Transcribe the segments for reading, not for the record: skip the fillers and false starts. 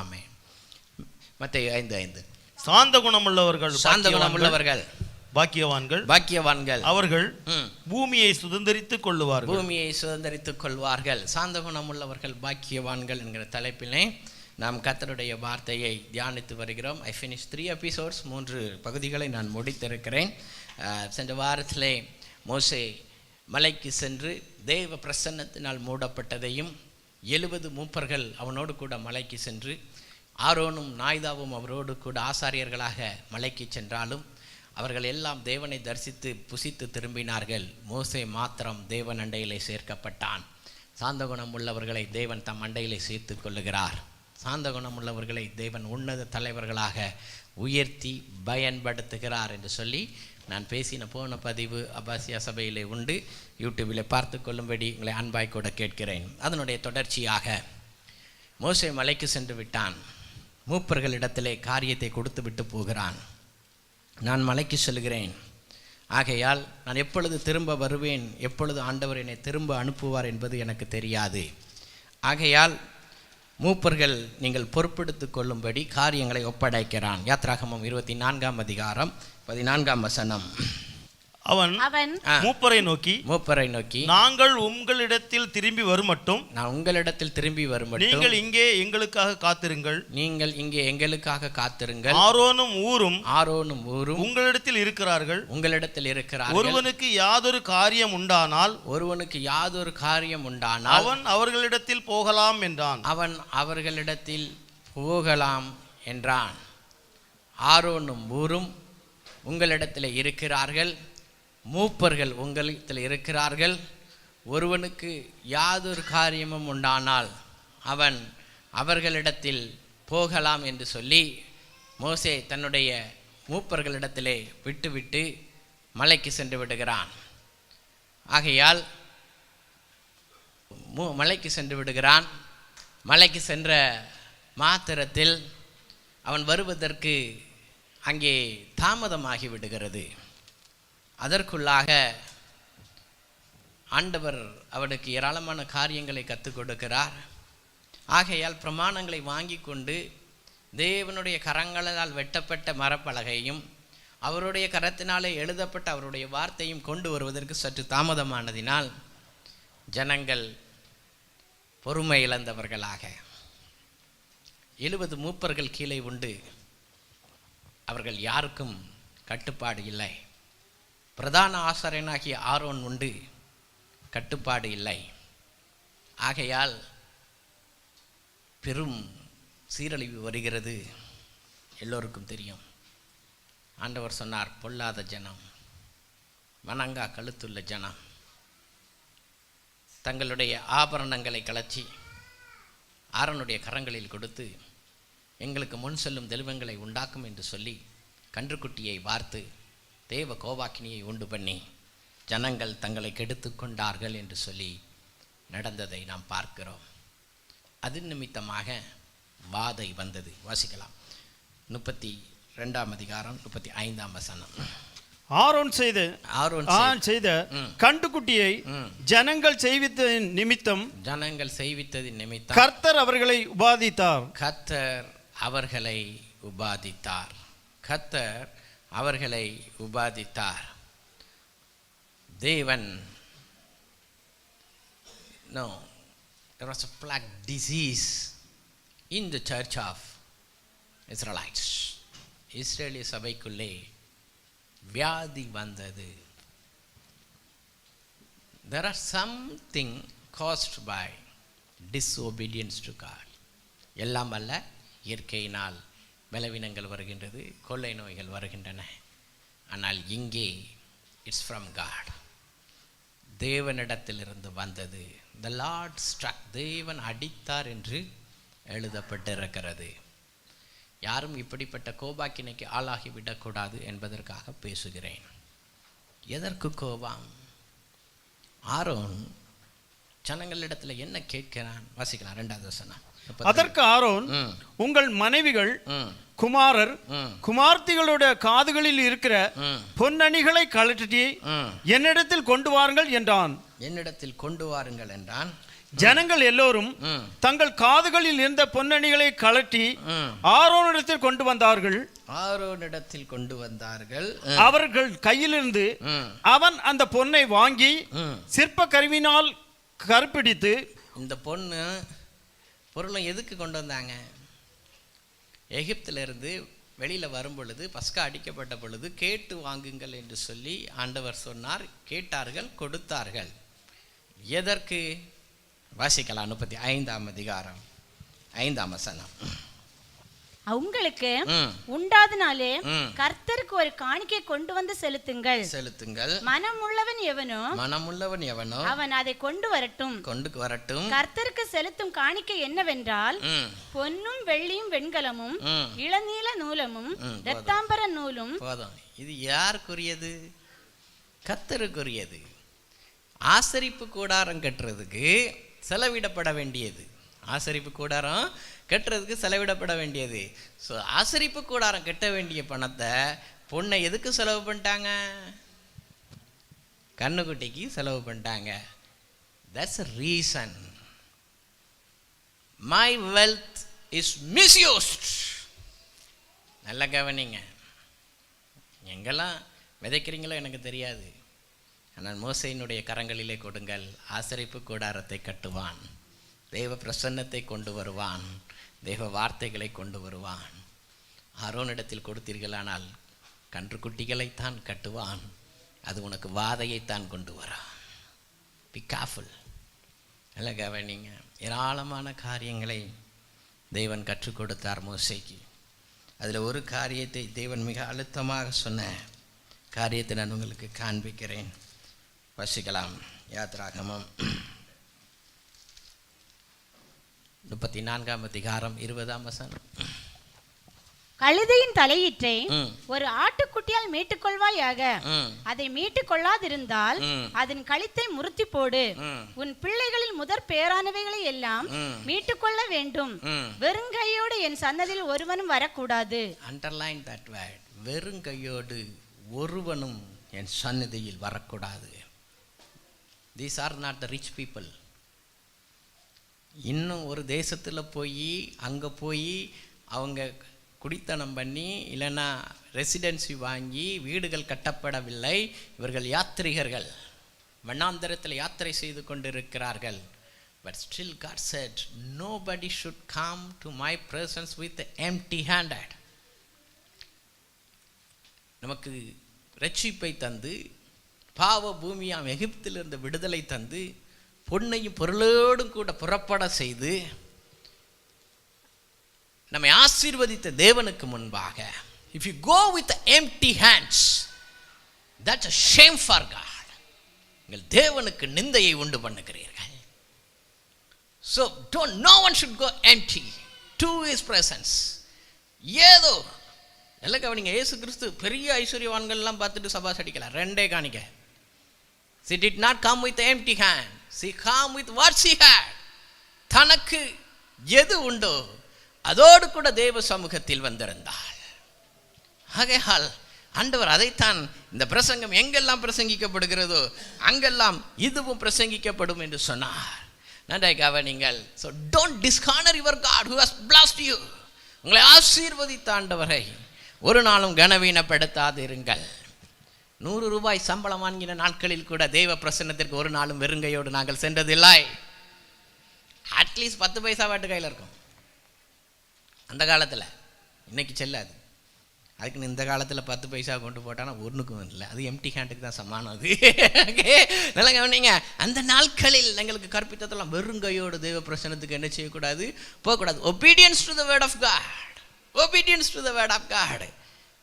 ஆமென். மத்தேயு 5:5. சாந்த குணமுள்ளவர்கள் பாக்கியவான்கள் பாக்கியவான்கள் அவர்கள் பூமியை சுதந்தரித்துக் கொள்ளுவார்கள். பூமியை சுதந்தரித்துக் கொள்வார்கள். சாந்த குணமுள்ளவர்கள் பாக்கியவான்கள் என்கிற தலைப்பிலே நாம் கர்த்தருடைய வார்த்தையை தியானித்து வருகிறோம். ஐ ஃபினிஷ் 3 எபிசோட்ஸ், 3 பகுதிகளை நான் முடித்திருக்கிறேன். சென்ற வாரத்திலே மோசே மலைக்கு சென்று தேவ பிரசன்னத்தினால் மூடப்பட்டதையும் 70 மூப்பர்கள் அவனோடு கூட மலைக்கு சென்று ஆரோனும் நாய்தாவும் அவரோடு கூட ஆசாரியர்களாக மலைக்கு சென்றாலும் அவர்கள் எல்லாம் தேவனை தரிசித்து புசித்து திரும்பினார்கள். மோசே மாத்திரம் தேவன் அண்டையிலே சேர்க்கப்பட்டான். சாந்த குணம் உள்ளவர்களை தேவன் தம் அண்டையிலே சேர்த்து கொள்ளுகிறார். சாந்த குணம் உள்ளவர்களை தேவன் உன்னத தலைவர்களாக உயர்த்தி பயன்படுத்துகிறார் என்று சொல்லி நான் பேசின போன பதிவு அப்பாசியா சபையிலே உண்டு. யூடியூபில் பார்த்து கொள்ளும்படி உங்களை அன்பாய் கூட கேட்கிறேன். அதனுடைய தொடர்ச்சியாக மோசே மலைக்கு சென்று விட்டான். மூப்பர்களிடத்திலே காரியத்தை கொடுத்து விட்டு போகிறான். நான் மலைக்கு செல்கிறேன், ஆகையால் நான் எப்பொழுது திரும்ப வருவேன், எப்பொழுது ஆண்டவர் என்னை திரும்ப அனுப்புவார் என்பது எனக்கு தெரியாது. ஆகையால் மூப்பர்கள் நீங்கள் பொறுப்பெடுத்து கொள்ளும்படி காரியங்களை ஒப்படைக்கிறான். யாத்ராகமம் 24ஆம் அதிகாரம் 14ஆம் வசனம். அவன் மூப்பரை நோக்கி நாங்கள் உங்களிடத்தில் திரும்பி வருமட்டும் நீங்கள் இங்கே எங்களுக்காக காத்திருங்கள். ஆரோனும் ஊரும் உங்களிடத்தில் இருக்கிறார்கள். ஒருவனுக்கு யாதொரு காரியம் உண்டானால் அவன் அவர்களிடத்தில் போகலாம் என்றான். ஆரோனும் ஊரும் உங்களிடத்தில் இருக்கிறார்கள், மூப்பர்கள் உங்களிடத்தில் இருக்கிறார்கள். ஒருவனுக்கு யாதொரு காரியமும் உண்டானால் அவன் அவர்களிடத்தில் போகலாம் என்று சொல்லி மோசே தன்னுடைய மூப்பர்களிடத்திலே விட்டுவிட்டு மலைக்கு சென்று விடுகிறான். ஆகையால் மலைக்கு சென்று விடுகிறான். மலைக்கு சென்ற மாத்திரத்தில் அவன் வருவதற்கு அங்கே தாமதமாகி விடுகிறது. அதற்குள்ளாக ஆண்டவர் அவனுக்கு ஏராளமான காரியங்களை கற்றுக் கொடுக்கிறார். ஆகையால் பிரமாணங்களை வாங்கி கொண்டு தேவனுடைய கரங்களால் வெட்டப்பட்ட மரப்பலகையும் அவருடைய கரத்தினாலே எழுதப்பட்ட அவருடைய வார்த்தையும் கொண்டு வருவதற்கு சற்று தாமதமானதினால் ஜனங்கள் பொறுமை இழந்தவர்களாக 70 மூப்பர்கள் கீழே உண்டு. அவர்கள் யாருக்கும் கட்டுப்பாடு இல்லை. பிரதான ஆசாரியனாகிய ஆரோன் உண்டு, கட்டுப்பாடு இல்லை. ஆகையால் பெரும் சீரழிவு வருகிறது. எல்லோருக்கும் தெரியும். ஆண்டவர் சொன்னார், பொல்லாத ஜனம், வணங்கா கழுத்துள்ள ஜனம், தங்களுடைய ஆபரணங்களை கலச்சி ஆரோனுடைய கரங்களில் கொடுத்து எங்களுக்கு முன் செல்லும் தெய்வங்களை உண்டாக்கும் என்று சொல்லி கன்றுக்குட்டியை வார்த்து தேவ கோபாக்கினியை உண்டு பண்ணி ஜனங்கள் தங்களை கெடுத்து கொண்டார்கள் என்று சொல்லி நடந்ததை நாம் பார்க்கிறோம். அது நிமித்தமாக வாதை வந்தது. வாசிக்கலாம். 32ஆம் அதிகாரம் 35ஆம் வசனம். ஆரோன் செய்த கன்றுக்குட்டியை ஜனங்கள் செய்வித்ததின் நிமித்தம் கர்த்தர் அவர்களை உபாதித்தார். தேவன் there was a plague disease in the church of Israelites. இஸ்ரேலிய சபைக்குள்ளே வியாதி வந்தது. There are something caused by disobedience to God. எல்லாம் அல்ல, இயற்கையினால் பலவீனங்கள் வருகின்றது, கொள்ளை நோய்கள் வருகின்றன. ஆனால் இங்கே இட்ஸ் ஃப்ரம் காட், தேவனிடத்திலிருந்து வந்தது. த லார்ட் ஸ்ட்ரக், தேவன் அடித்தார் என்று எழுதப்பட்டிருக்கிறது. யாரும் இப்படிப்பட்ட கோபாக்கினைக்கு ஆளாகிவிடக்கூடாது என்பதற்காக பேசுகிறேன். எதற்கு கோபம்? ஆரோன் ஜனங்களிடத்தில் என்ன கேட்கிறான்? வாசிக்கலாம் 2வது வசனம். அதற்கு ஆரோன், உங்கள் மனைவிகள், குமாரர், குமார்த்திகளுடைய காதுகளில் இருக்கிற பொன்னணிகளை கழற்றி என்னிடத்தில் கொண்டு வாருங்கள் என்றான். என்னிடத்தில் கொண்டு வாருங்கள் என்றான். ஜனங்கள் எல்லோரும் தங்கள் காதுகளில் இருந்த பொன்னணிகளை கழட்டி ஆரோனிடத்தில் கொண்டு வந்தார்கள். ஆரோனிடத்தில் கொண்டு வந்தார்கள். அவர்கள் கையிலிருந்து அவன் அந்த பொன்னை வாங்கி சிற்ப கருவினால் கருப்பிடித்து. இந்த பொருளை எதுக்கு கொண்டு வந்தாங்க? எகிப்திலிருந்து வெளியில் வரும் பொழுது, பஸ்கா அடிக்கப்பட்ட பொழுது கேட்டு வாங்குங்கள் என்று சொல்லி ஆண்டவர் சொன்னார். கேட்டார்கள், கொடுத்தார்கள். எதற்கு? வாசிக்கலாம். 35ஆம் அதிகாரம் 5ஆம் வசனம். உங்களுக்கு உண்டாதனாலே கர்த்தருக்கு ஒரு காணிக்கை கொண்டு வந்து செலுத்துங்கள். மனமுள்ளவன் எவனோ அவன் அதை கொண்டு வரட்டும். கர்த்தருக்கு செலுத்தும் காணிக்கை என்னவென்றால் பொன்னும் வெள்ளியும் வெண்கலமும் இளநீல நூலமும் இரத்தாம்பர நூலும். இது யாருக்குரியது? கர்த்தருக்குரியது. ஆசரிப்பு கூடாரம் கட்டுறதுக்கு செலவிடப்பட வேண்டியது. ஆசரிப்பு கூடாரம் கட்டுறதுக்கு செலவிடப்பட வேண்டியது. ஸோ ஆசரிப்பு கூடாரம் கட்ட வேண்டிய பணத்தை, பொண்ணை எதுக்கு செலவு பண்ணிட்டாங்க? கண்ணுக்குட்டிக்கு செலவு பண்ணிட்டாங்க. That's a reason my wealth is misused. நல்ல கவனிங்க. எங்கெல்லாம் விதைக்கிறீங்களோ எனக்கு தெரியாது. ஆனால் மோசேயினுடைய கரங்களிலே கொடுங்கள். ஆசரிப்பு கூடாரத்தை கட்டுவான். தெய்வ பிரசன்னத்தை கொண்டு வருவான். தெய்வ வார்த்தைகளை கொண்டு வருவான். ஆரோனிடத்தில் கொடுத்தீர்களானால் கன்றுக்குட்டிகளைத்தான் கட்டுவான். அது உனக்கு வாதையைத்தான் கொண்டு வரான். Be careful. நல்ல கவனிங்க. ஏராளமான காரியங்களை தேவன் கற்றுக் கொடுத்தார் மோசேக்கு. அதில் ஒரு காரியத்தை தேவன் மிக அழுத்தமாக சொன்ன காரியத்தை நான் உங்களுக்கு காண்பிக்கிறேன். வசிக்கலாம். யாத்ராகமம் 34ஆம் அதிகாரம் 20ஆம் வசனம். கழுதையின் தலையீற்றை ஒரு ஆட்டுக்குட்டியால் மீட்டுக் கொள்வாயாக. அதை மீட்டுக் கொள்ளாதிருந்தால் அதன் கழுத்தை முறுத்தி போடு. உன் பிள்ளைகளில் முதற் பேரானவைகளை எல்லாம் மீட்டுக் கொள்ள வேண்டும். வெறுங்கையோடு என் சன்னதியில் ஒருவனும் வரக்கூடாது. Underline that word. வெறுங்கையோடு ஒருவனும் என் சன்னதியில் வரக்கூடாது. These are not the rich people. இன்னும் ஒரு தேசத்தில் போய் அங்கே போய் அவங்க குடித்தனம் பண்ணி இல்லைன்னா ரெசிடென்சி வாங்கி வீடுகள் கட்டப்படவில்லை. இவர்கள் யாத்ரிகர்கள், வண்ணாந்தரத்தில் யாத்திரை செய்து கொண்டிருக்கிறார்கள். But still God said, nobody should come to my presence with empty-handed. நமக்கு ரட்சிப்பை தந்து, பாவ பூமியாம் எகிப்திலிருந்து விடுதலை தந்து, பொன்னையும் பொருளோடும் கூட புறப்பட செய்து நம்மை ஆசீர்வதித்த தேவனுக்கு முன்பாக, if you go with empty hands, that's a shame for God. நீங்கள் தேவனுக்கு நிந்தையை உண்டு பண்ணுகிறீர்கள். So no one should go empty to his presence. ஏதோ எல்லாம் கவனிங்க. இயேசு கிறிஸ்து பெரிய ஐஸ்வர்யவான்கள்லாம் பார்த்துட்டு சபாஸ் அடிக்கலாம். 2 காணிக்க. She did not come with empty hand. She came with what she had. தனக்கு எது உண்டோ அதோடு கூட தேவ சமூகத்தில் வந்திருந்தாள். ஆகையால் ஆண்டவர் அதைத்தான் இந்த பிரசங்கம் எங்கெல்லாம் பிரசங்கிக்கப்படுகிறதோ அங்கெல்லாம் இதுவும் பிரசங்கிக்கப்படும் என்று சொன்னார். நன்றாய் கவனிங்கள். So don't dishonor your God who has blessed you. உங்களை ஆசீர்வதித்த ஆண்டவரை ஒரு நாளும் கனவீனப்படுத்தாதிருங்கள். 100 ரூபாய் சம்பளம் வாங்கின நாட்களில் கூட தேவ பிரசன்னத்திற்கு ஒரு நாளும் வெறுங்கையோடு நாங்கள் சென்றதில்லை. அட்லீஸ்ட் 10 பைசா வாட்டு கையில் இருக்கும் அந்த காலத்தில். இன்னைக்கு செல்லாது. அதுக்குன்னு இந்த காலத்தில் 10 பைசா கொண்டு போட்டானா ஒன்றுக்கும் இல்லை. அது எம்டி ஹேண்டுக்கு தான் சமானம். அது நல்லா கவனிங்க. அந்த நாட்களில் எங்களுக்கு கற்பித்ததெல்லாம் வெறுங்கையோடு தேவ பிரசன்னத்துக்கு என்ன செய்யக்கூடாது, போகக்கூடாது. Obedience to the word of God. Obedience to the word of God.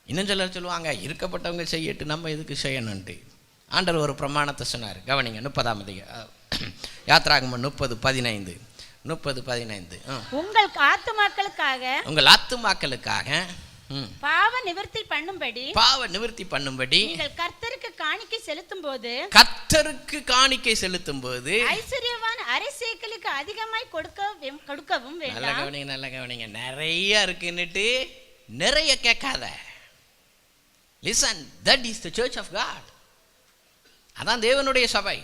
இன்னும் சிலர் சொல்லுவாங்க, இருக்கப்பட்டவங்க செய்யட்டு நம்ம எதுக்கு செய்யணுன்ட்டு. ஆண்டவர் ஒரு பிரமாணத்தை சொன்னார். கவனிங்க. 30ஆம் அதிகாரம் யாத்ராகமம் 30:15. உங்கள் ஆத்துமாக்களுக்காக பாவ நிவர்த்தி பண்ணும்படி நீங்கள் கர்த்தருக்கு காணிக்கை செலுத்தும் போது ஐஸ்வர்யவான் அரை சேக்கலுக்கு அதிகமாய் கொடுக்கவும் வேண்டாம். நல்ல கவனிங்க. நிறைய இருக்குன்னுட்டு நிறைய கேட்காத. Listen, that is the church of God. அதான் தேவனுடைய சபை.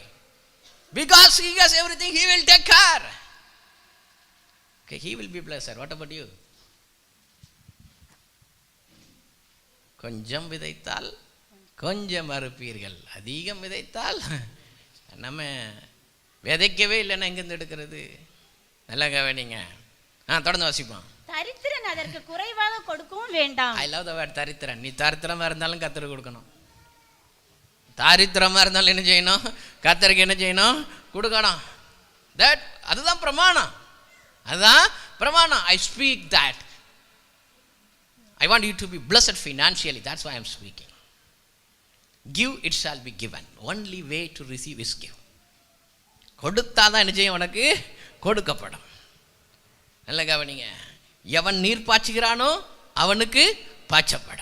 Because he has everything, he will take care. Okay, he will be blessed. What about you? கொஞ்சம் விதைத்தால் கொஞ்சம் அறுப்பீர்கள், அதிகம் விதைத்தால் நம்ம விதைக்கவே இல்லைன்னா எங்கேருந்து எடுக்கிறது? நல்லா கவனிங்க. தொடர்ந்து வாசிப்போம். தரித்திரன் அதற்கு குறைவாக கொடுக்கவும் வேண்டாம். ஐ லவ் த வேர்ட் தரித்திரன். நீ தரித்திரமா இருந்தாலும் கத்தருக்கு கொடுக்கணும். தாரித்திரமா இருந்தாலும் என்ன செய்யணும்? கத்தருக்கு என்ன செய்யணும்? கொடுக்கணும். அதுதான் பிரமாணம். அதுதான் பிரமாணம். I speak that. I want you to be blessed financially. That's why I am speaking. Give, it shall be given. Only way to receive is give. கொடுத்தாதான் என்ன செய்யும்? உனக்கு கொடுக்கப்படும். நல்ல கவனிங்க. எவன் நீர் பாய்ச்சுகிறானோ அவனுக்கு பாய்ச்சப்பட.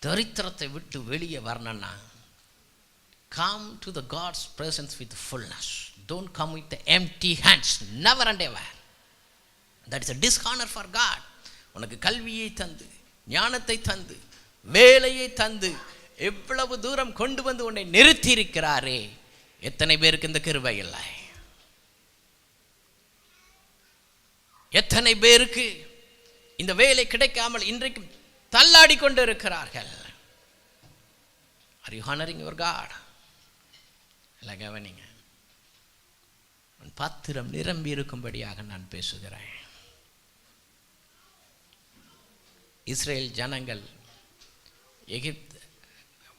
தரித்திரத்தை விட்டு வெளியே வரணும்னா come to the God's presence with fullness. Don't come with the empty hands. Never and ever. That is a dishonor for God. உனக்கு கல்வியை தந்து, ஞானத்தை தந்து, வேலையை தந்து எவ்வளவு தூரம் கொண்டு வந்து உன்னை நிறுத்தி இருக்கிறாரே, எத்தனை பேருக்கு இந்த கிருபை இல்லை? எத்தனை பேருக்கு இந்த வேலை கிடைக்காமல் இன்றைக்கு தள்ளாடி கொண்டு இருக்கிறார்கள்? Are you honoring your God? இல்லை கவனிங்க. உன் பாத்திரம் நிரம்பி இருக்கும்படியாக நான் பேசுகிறேன். இஸ்ரேல் ஜனங்கள் எகிப்து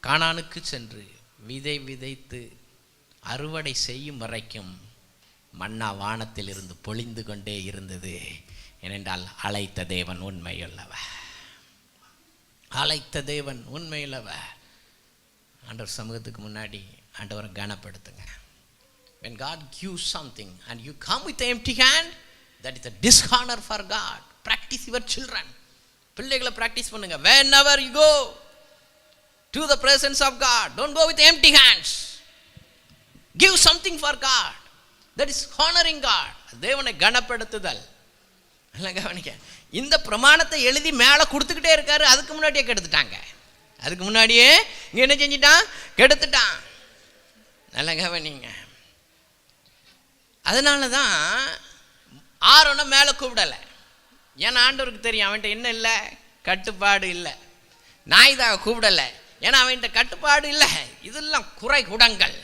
கானானுக்கு சென்று விதை விதைத்து அறுவடை செய்யும் வரைக்கும் மன்னா வானத்தில் இருந்து பொழிந்து கொண்டே இருந்தது. ஏனென்றால் அழைத்த தேவன் உண்மையுள்ளவர். அழைத்த தேவன் உண்மையுள்ளவர். ஆண்டவர் சமூகத்துக்கு முன்னாடி ஆண்டவரை கனப்படுத்துங்க. When God gives something and you come with an empty hand, that is a dishonor for God. Practice your children. பிள்ளைகளை practice பண்ணுங்க. Whenever you go to the presence of God, don't go with empty hands. Give something for God. That is honoring God. தேவனை கனப்படுத்துதல். நல்லா கவனிக்க. இந்த பிரமாணத்தை எழுதி மேலே கொடுத்துக்கிட்டே இருக்காரு. அதுக்கு முன்னாடியே கெடுத்துட்டாங்க. அதுக்கு முன்னாடியே இங்கே என்ன செஞ்சிட்டான்? கெடுத்துட்டான். நல்லா கவனிங்க. அதனால தான் ஆரோனை மேலே கூப்பிடலை. ஏன்னா ஆண்டவருக்கு தெரியும் அவன்கிட்ட என்ன இல்லை? கட்டுப்பாடு இல்லை. நாய்தாக கூப்பிடலை. ஏன்னா அவன்கிட்ட கட்டுப்பாடு இல்லை. இதெல்லாம் குறை குடங்கள்.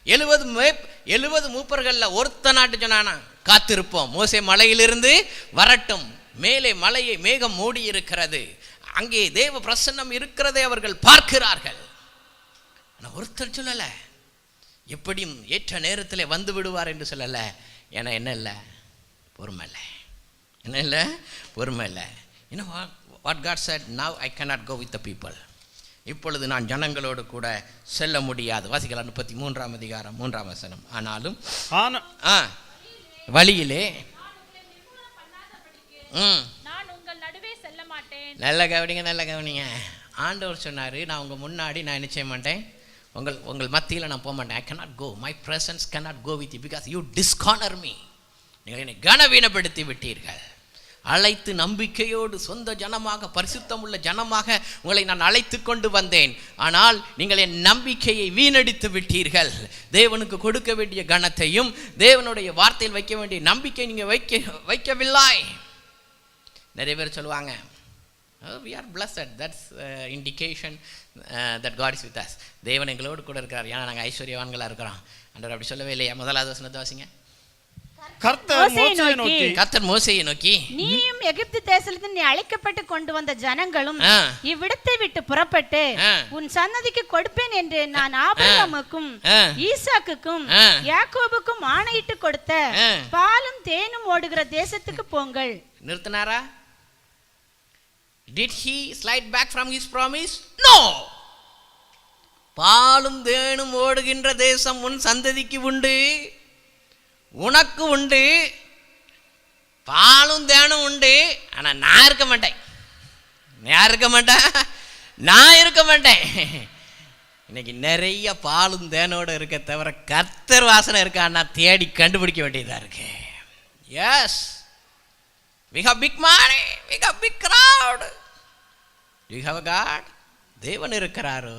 70 மூப்பர்களில் ஒருத்த நாட்டு சொன்னானா காத்திருப்போம், மோசே மலையிலிருந்து வரட்டும், மேலே மலையை மேகம் மூடி இருக்கிறது, அங்கே தேவ பிரசன்னம் இருக்கிறதை அவர்கள் பார்க்கிறார்கள். ஆனால் ஒருத்தர் சொல்லலை, எப்படியும் ஏற்ற நேரத்தில் வந்து விடுவார் என்று சொல்லலை. ஏன்னா என்ன இல்லை? பொறுமை இல்லை. என்ன இல்லை? பொறுமை இல்லை. What God said, now I cannot go with the people. இப்பொழுது நான் ஜனங்களோடு கூட செல்ல முடியாது. வாசிக்கலாம் 33ஆம் அதிகாரம் 3ஆம் வசனம். ஆனாலும் வழியிலே நல்ல கவனிங்க, நல்ல கவனிங்க. ஆண்டவர் சொன்னார், நான் உங்கள் முன்னாடி நான் என்ன செய்ய மாட்டேன், உங்கள் மத்தியில் நான் போக மாட்டேன். I cannot go. My presence cannot go with you because you dishonor me. நீங்கள் என்னை கனவீனப்படுத்தி விட்டீர்கள். அழைத்து நம்பிக்கையோடு சொந்த ஜனமாக, பரிசுத்தம் உள்ள ஜனமாக உங்களை நான் அழைத்து கொண்டு வந்தேன். ஆனால் நீங்கள் என் நம்பிக்கையை வீணடித்து விட்டீர்கள். தேவனுக்கு கொடுக்க வேண்டிய கனத்தையும் தேவனுடைய வார்த்தையில் வைக்க வேண்டிய நம்பிக்கை நீங்கள் வைக்கவில்லை. நிறைய பேர் சொல்லுவாங்க, we are blessed. That's indication that God is with us. தேவன் எங்களோடு கூட இருக்கிறார், ஏன்னா நாங்கள் ஐஸ்வர்யவான்களாக இருக்கிறோம். ஆண்டவர் அப்படி சொல்லவே இல்லையா? முதலாவது வசனத்தை வாசிங்க. கர்த்தர் மோசேயை நோக்கி, நீயும் எகிப்து தேசத்திலிருந்து நீ அழைக்கப்பட்டு கொண்டு வந்த ஜனங்களும் இவ்விடத்தை விட்டு புறப்பட்டு உன் சன்னதிக்கு கொடுப்பேன் என்று நான் ஆபிரகாமுக்கும் ஈசாக்குக்கும் யாக்கோபுக்கும் ஆணையிட்டு கொடுத்த பாலும் தேனும் ஓடுகிற தேசத்துக்கு போங்கள். நிறுத்தினாரா? Did he slide back from his promise? No. பாலும் தேனும் ஓடுகின்ற தேசம் உன் சந்ததிக்கு உண்டு, உனக்கு உண்டு, பாலும் தேனும் உண்டு. ஆனால் நான் இருக்க மாட்டேன். நான் இருக்க மாட்டேன். நான் இருக்க மாட்டேன். இன்னைக்கு நிறைய பாலும் தேனோடு இருக்க தவிர கர்த்தர் வாசனை இருக்கான்னா தேடி கண்டுபிடிக்க வேண்டியதாக இருக்கு. Yes, we have big money, we have big crowd. Do you have a God? தேவன் இருக்கிறாரோ?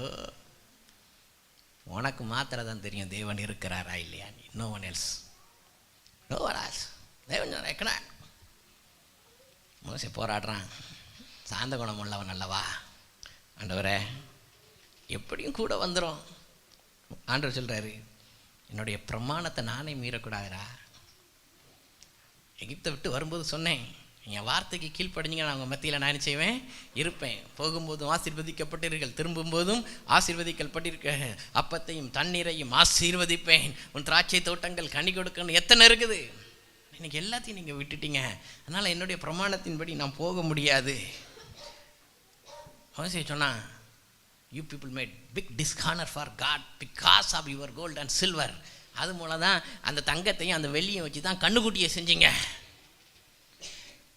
உனக்கு மாத்திரம் தான் தெரியும் தேவன் இருக்கிறாரா இல்லையா. No one else, no one else. தேவன் இருக்கிறான். மோசே போராடுறான். சாந்த குணம் உள்ளவன் அல்லவா. ஆண்டவரே எப்படியும் கூட வந்துடும். ஆண்டவர் சொல்கிறாரு, என்னுடைய பிரமாணத்தை நானே மீறக்கூடாதுடா. எகிப்தை விட்டு வரும்போது சொன்னேன், என் வார்த்தைக்கு கீழ்ப்படிஞ்சிங்க நான் உங்கள் மத்தியில் நான் என்ன செய்வேன், இருப்பேன். போகும்போதும் ஆசீர்வதிக்கப்பட்டீர்கள், திரும்பும்போதும் ஆசீர்வதிக்கப்பட்டிருக்க. அப்பத்தையும் தண்ணீரையும் ஆசீர்வதிப்பேன். உன் திராட்சை தோட்டங்கள் கனி கொடுக்கணும். எத்தனை இருக்குது. இன்னைக்கு எல்லாத்தையும் நீங்கள் விட்டுட்டீங்க. அதனால் என்னுடைய பிரமாணத்தின்படி நான் போக முடியாது. அவசியம் சொன்னா, you people made big dishonour for God because of your gold and silver. அது மூலம் தான் அந்த தங்கத்தையும் அந்த வெள்ளியும் வச்சு தான் கண்ணுக்குட்டியை செஞ்சீங்க.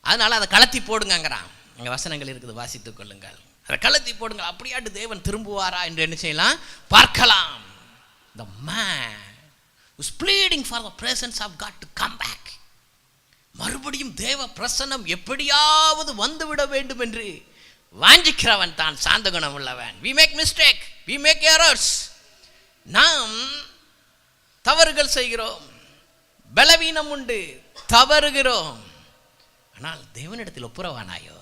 அதனால் அதை கலத்தி போடுங்கிறான். அங்கே வசனங்கள் இருக்குது, வாசித்துக் கொள்ளுங்கள். அதை கலத்தி போடுங்க. அப்படியாட்டு தேவன் திரும்புவாரா என்று என்ன செய்யலாம், பார்க்கலாம். The man who's pleading for the presence of God to come back. மறுபடியும் தேவ பிரசன்னம் எப்படியாவது வந்துவிட வேண்டும் என்று வாஞ்சிக்கிறவன் தான் சாந்த குணம் உள்ளவன். we make mistake, we make errors. நாம் தவறுகள் செய்கிறோம், பலவீனம் உண்டு, தவறுகிறோம். ஆனால் தேவனிடத்தில் ஒப்புரவானாயோ,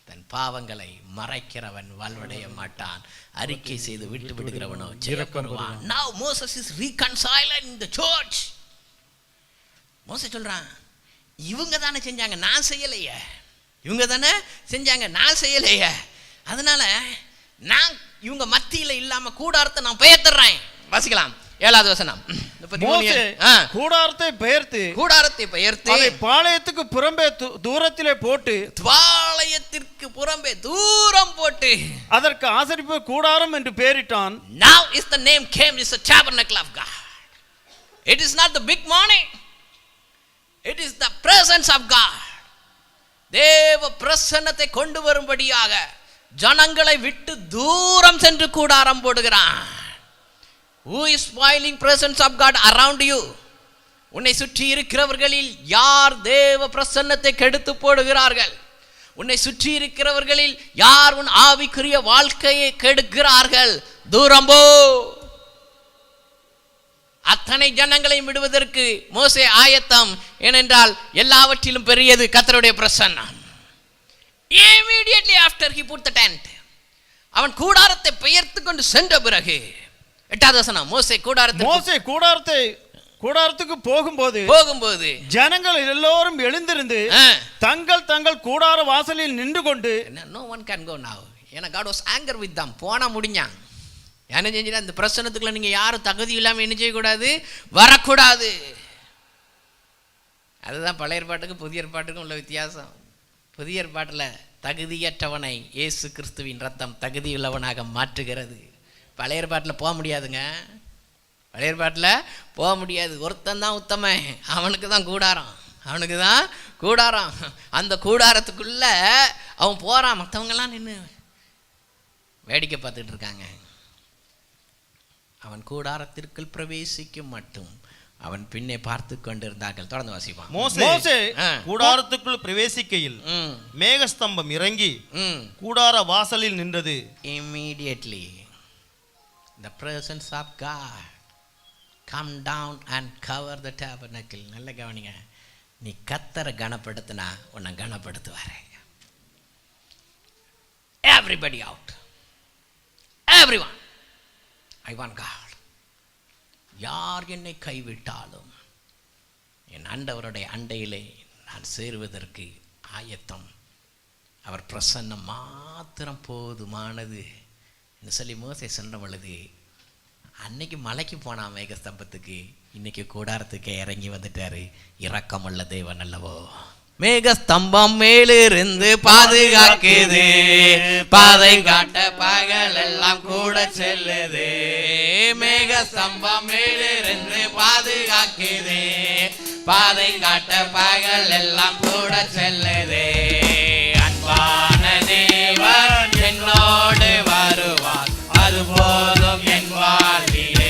தன் பாவங்களை மறைக்கிறவன் வாழ்வடைய மாட்டான், அறிக்கை செய்து விட்டு விடுகிறவனோ ஜெயப்படுவான். Now Moses is reconciling the church. மோசே சொல்றான், இவங்க தானே செஞ்சாங்க, நான் செய்யலையே. இவங்க தானே செஞ்சாங்க, நான் செய்யலையே. அதனால நான் இவங்க மத்தியில் இல்லாம கூடாரத்தை நான் பெயர்த்துறேன். வாசிக்கலாம் 7வது வசனம். கூடாரத்தை பெயர்த்து அதை பாளையத்துக்கு புறம்பே தூரத்திலே போட்டு, பாளையத்திற்கு புறம்பே தூரம் போட்டு அதற்கு ஆசரிப்பு கூடாரம் என்று பெயரிட்டான். Now is the name came, is the tabernacle of God. It is not the big morning, it is the presence of God. தேவ பிரசன்னத்தை கொண்டு வரும்படியாக ஜனங்களை விட்டு தூரம் சென்று கூடாரம் போடுகிறான். Who is spoiling presence of God around you? உன்னை சுற்றி இருக்கிறவர்களில் யார் தேவ பிரசன்னத்தை கெடுத்து போடுகிறார்கள்? உன்னை சுற்றி இருக்கிறவர்களில் யார் உன் ஆவிக்குரிய வாழ்க்கையை கெடுக்கிறார்கள்? தூரம் போ. அத்தனை ஜனங்களையும் விடுவதற்கு மோசே ஆயத்தம். ஏனென்றால் எல்லாவற்றிலும் பெரியது கர்த்தருடைய பிரசன்னம். Immediately after he put the tent, அவன் கூடாரத்தை பெயர்த்து கொண்டு சென்ற பிறகு 8வது வசனம், மோசே கூடாரத்துக்கு போகும்போது ஜனங்கள் எல்லோரும் எழுந்திருந்து தங்கள் தங்கள் கூடார வாசலில் நின்று கொண்டு, no one can go now. ஏன்னா God was angry with them. போனா முடிஞ்சாங்க. என்ன செஞ்சா, இந்த பிரசன்னத்துக்குள்ள நீங்க யாரும் தகுதி இல்லாம என்ன செய்யக்கூடாது, வரக்கூடாது. அதுதான் பழைய ஏற்பாட்டுக்கும் புதிய ஏற்பாட்டுக்கும் உள்ள வித்தியாசம். புதிய ஏற்பாட்டில் தகுதியற்றவனை இயேசு கிறிஸ்துவின் ரத்தம் தகுதியுள்ளவனாக மாற்றுகிறது. பழைய ஏற்பாட்டில் போக முடியாதுங்க. பழைய ஏற்பாட்டில் போக முடியாது. ஒருத்தன் தான் உத்தமன், அவனுக்கு தான் கூடாரம். அந்த கூடாரத்துக்குள்ள அவன் போறான். மற்றவங்கெல்லாம் நின்று வேடிக்கை பார்த்துட்டு இருக்காங்க. அவன் கூடாரத்திற்குள் பிரவேசிக்கும் மட்டும் அவன் பின்னே பார்த்து கொண்டிருந்தார்கள். தொடர்ந்து வாசிப்பான். மோசே கூடாரத்துக்குள் பிரவேசிக்கையில் மேகஸ்தம்பம் இறங்கி கூடார வாசலில் நின்றது. Immediately the presence of God come down and cover the tabernacle. நல்ல கவனிங்க. நீ கர்த்தரை கனப்படுத்தினா உன்னை கனப்படுத்துவாரு. Everybody out, everyone. I want God. யார் என்னை கைவிட்டாலும் என் ஆண்டவருடைய அண்டையிலே நான் சேருவதற்கு ஆயத்தம். அவர் பிரசன்னம் மாத்திரம் போதுமானது என்று சொல்லி மோசே சொன்ன பொழுது, அன்னைக்கு மலைக்கு போனான் மேகஸ்தம்பத்துக்கு, இன்னைக்கு கூடாரத்துக்கு இறங்கி வந்துட்டாரு. இரக்கமுள்ள தேவன் அல்லவோ. மேகஸ்தம்பம் மேலிருந்து பாதுகாக்குது, பாதை காட்ட பகல் எல்லாம் கூட செல்லுது. மேகஸ்தம்பம் மேலிருந்து பாதுகாக்குது, பாதை காட்ட பகல் எல்லாம் கூட செல்லுது. அன்பான தேவன் என்னோடு வருவார், அது போதும் என் வாழ்விலே.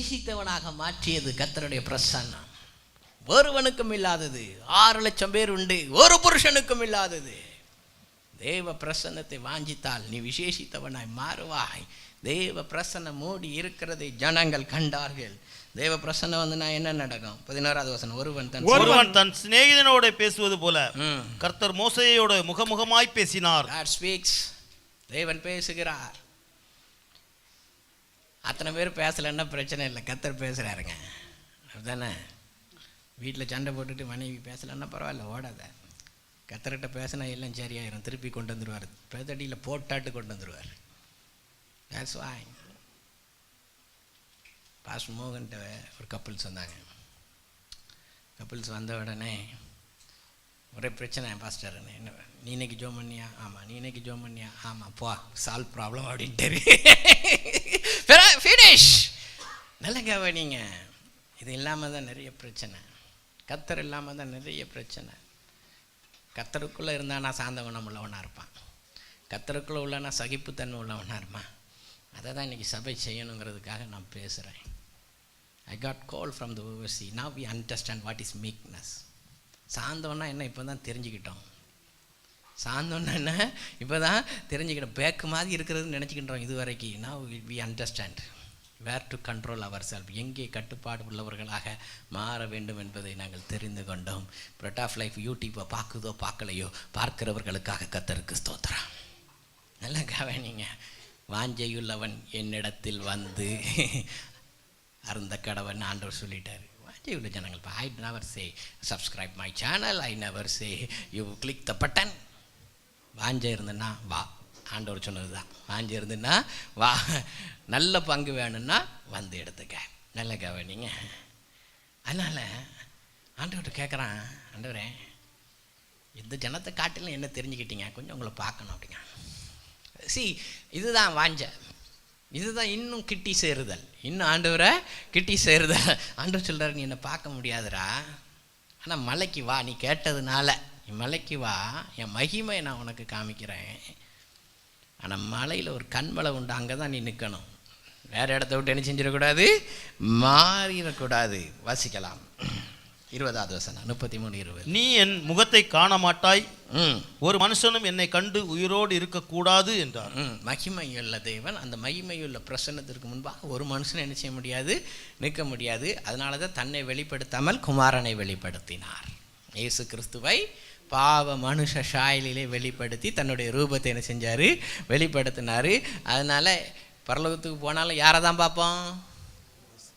விசேஷித்தவனாக மாற்றியது கர்த்தருடைய பிரசன்னம். ஒருவனுக்கும் இல்லாதது. 6 லட்சம் பேர் உண்டு, ஒரு புருஷனுக்கும் இல்லாதது. தேவ பிரசன்னத்தை வாஞ்சித்தால் நீ விசேஷித்தவனாய் மாறுவாய். தேவ பிரசன்னம் மூடி இருக்கிறதை ஜனங்கள் கண்டார்கள். தேவ பிரசன்னம் வந்து நான் என்ன நடக்கும்? 11வது வசனம், ஒருவன் தன் சிநேகிதனோட பேசுவது போல கர்த்தர் மோசேயோட முகமுகமாய் பேசினார். God speaks. தேவன் பேசுகிறார். அத்தனை பேர் பேசலைன்னா பிரச்சனை இல்லை, கர்த்தர் பேசுகிறாருங்க. அதுதானே? வீட்டில் சண்டை போட்டுட்டு மனைவி பேசலைன்னா பரவாயில்ல, ஓடாத. கர்த்தர்கிட்ட பேசினா எல்லாம் சரியாயிரும், திருப்பி கொண்டு வந்துடுவார். பேதடியில் போட்டாட்டு கொண்டு வந்துடுவார். That's why பாஸ்டர் மோகன்கிட்ட ஒரு கப்புள்ஸ் வந்தாங்க. கப்புள்ஸ் வந்த உடனே ஒரே பிரச்சனை. பாஸ்டர் என்ன, நீ இன்னைக்கு ஜோம் பண்ணியா? ஆமாம். நீ இன்னைக்கு ஜோம் பண்ணியா? ஆமாம். போ, சால்வ் ப்ராப்ளம் அப்படின்ட்டு ஃபினிஷ். நல்ல கவனிங்க, இது இல்லாமல் தான் நிறைய பிரச்சனை. கர்த்தர் இல்லாமல் தான் நிறைய பிரச்சனை. கர்த்தருக்குள்ளே இருந்தால் நான் சாந்த குணம் உள்ளவனாக இருப்பான். கர்த்தருக்குள்ளே உள்ளனா சகிப்புத்தன்மை உள்ளவனாக இருப்பான். அதை தான் இன்றைக்கி சபை செய்யணுங்கிறதுக்காக நான் பேசுகிறேன். I got call from the overseas. Now we understand what is meekness. சாந்தோன்னா என்ன இப்போ தான் தெரிஞ்சுக்கிட்டோம். சாந்தோன்னா என்ன இப்போ தான் தெரிஞ்சுக்கிட்டோம். பேக்கு மாதிரி இருக்கிறதுன்னு நினச்சிக்கிட்டோம் இது வரைக்கும். Now we understand where to control ourselves. எங்கே கட்டுப்பாடு உள்ளவர்களாக மாற வேண்டும் என்பதை நாங்கள் தெரிந்து கொண்டோம். பிரெட் ஆஃப் லைஃப் யூடியூப்பை பார்க்குதோ பார்க்கலையோ, பார்க்கிறவர்களுக்காக கர்த்தருக்கு ஸ்தோத்திரம். நல்லா கவனிங்க. வாஞ்சையுள்ளவன் என்னிடத்தில் வந்து அருந்த கடவன் ஆண்டவர் சொல்லிட்டார். வாஞ்சையுள்ள ஜனங்கள். I never say subscribe my channel, I never say you click the button. வாஞ்சை இருந்துன்னா வா, ஆண்டவர் சொன்னது தான். வாஞ்சை இருந்துன்னா வா, நல்ல பங்கு வேணும்னா வந்து எடுத்துக்க. நல்ல கவனிங்க. அதனால் ஆண்டவர்கிட்ட கேட்குறான், ஆண்டவரே இந்த ஜனத்தை காட்டிலும் என்ன தெரிஞ்சுக்கிட்டீங்க, கொஞ்சம் உங்களை பார்க்கணும் அப்படிங்க. இதுதான் வாஞ்ச, இதுதான் இன்னும் கிட்டி சேருதல். இன்னும் ஆண்டவரை கிட்டி சேருதல். ஆண்டவர் சொல்கிறார், நீ என்னை பார்க்க முடியாதுடா, ஆனால் மலைக்கு வா, நீ கேட்டதுனால நீ மலைக்கு வா, என் மகிமையை நான் உனக்கு காமிக்கிறேன். ஆனால் மலையில் ஒரு கண்மலை உண்டு, அங்கே தான் நீ நிற்கணும். வேறு இடத்த விட்டு என்ன செஞ்சிடக்கூடாது, மாறிடக்கூடாது. வாசிக்கலாம் 20வது வசனம், 33:20. நீ என் முகத்தை காண மாட்டாய், ஒரு மனுஷனும் என்னை கண்டு உயிரோடு இருக்கக்கூடாது என்றார். மகிமையுள்ள தேவன், அந்த மகிமையுள்ள பிரசன்னத்திற்கு முன்பாக ஒரு மனுஷன் என்ன செய்ய முடியாது, நிற்க முடியாது. அதனால தான் தன்னை வெளிப்படுத்தாமல் குமாரனை வெளிப்படுத்தினார். இயேசு கிறிஸ்துவை பாவ மனுஷ சாயலிலே வெளிப்படுத்தி தன்னுடைய ரூபத்தை என்ன செஞ்சார், வெளிப்படுத்தினார். அதனால் பரலோகத்துக்கு போனாலும் யாரை தான் பார்ப்போம்,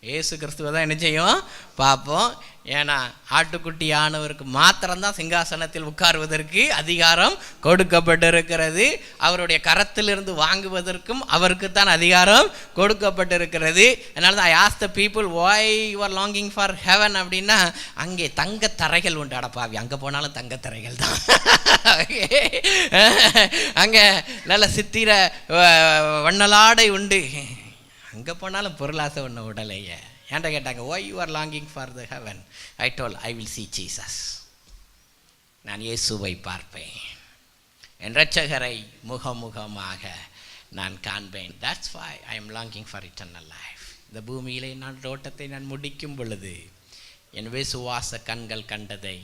இயேசு கிறிஸ்துவை தான் என்ன செய்யும், பார்ப்போம். ஏன்னா ஆட்டுக்குட்டி ஆனவருக்கு மாத்திரம்தான் சிங்காசனத்தில் உட்காருவதற்கு அதிகாரம் கொடுக்கப்பட்டிருக்கிறது. அவருடைய கரத்திலிருந்து வாங்குவதற்கும் அவருக்கு தான் அதிகாரம் கொடுக்கப்பட்டிருக்கிறது. அதனால தான் I ask the people why you are longing for heaven அப்படின்னா, அங்கே தங்கத்தரைகள் உண்டு. அடப்பாவி, அங்கே போனாலும் தங்கத்தரைகள் தான். அங்கே நல்ல சித்திர வண்ணலாடை உண்டு. அங்கே போனாலும் பொருளாசை ஒன்று உடலையே. ஏன்டா கேட்டாங்க, why you are longing for the heaven? I told, I will see Jesus. நான் இயேசுவை பார்ப்பேன், என் இரட்சகரை முகமுகமாக நான் காண்பேன். That's why I am longing for eternal life. இந்த பூமியிலே நான் ஓட்டத்தை நான் முடிக்கும் பொழுது என் விசுவாச கண்கள் கண்டதை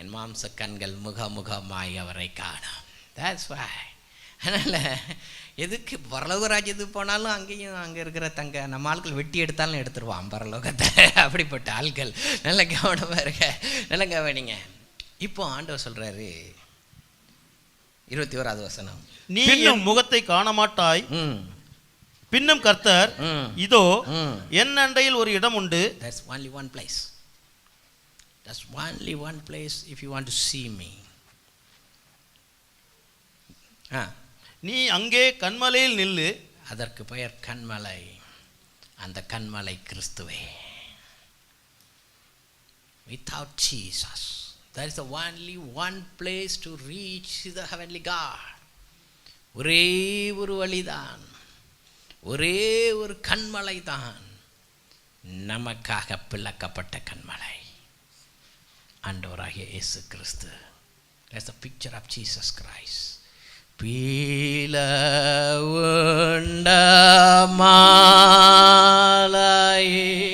என் மாம்ச கண்கள் முகமுகமாய் அவரை காணும். That's why. அதனால் எதுக்கு பரலோக ராஜ்யத்துக்கு போனாலும் அங்கேயும் அங்கே இருக்கிற நம்ம ஆட்கள் வெட்டி எடுத்தாலும் எடுத்துருவான் பரலோகத்தை. அப்படிப்பட்ட ஆட்கள். நல்ல கவனமாக இருக்க, நல்ல கவனிங்க. இப்போ ஆண்டவர் சொல்கிறாரு 21வது வசனம், நீ என் முகத்தை காண மாட்டாய். பின்னும் கர்த்தர், இதோ என் அண்டையில் ஒரு இடம் உண்டு. That's only one place. That's only one place if you want to see me. நீ அங்கே கண்மலையில் நில்லு. அதற்கு பெயர் கண்மலை. அந்த கண்மலை கிறிஸ்துவே. Without Jesus there is only one place to reach the heavenly God. ஒரே ஒரு வழிதான், ஒரே ஒரு கண்மலை தான், நமக்காக பிளக்கப்பட்ட கண்மலை, ஆண்டவராகிய இயேசு கிறிஸ்து. That's the picture of Jesus Christ. பீல உண்ட மாலையே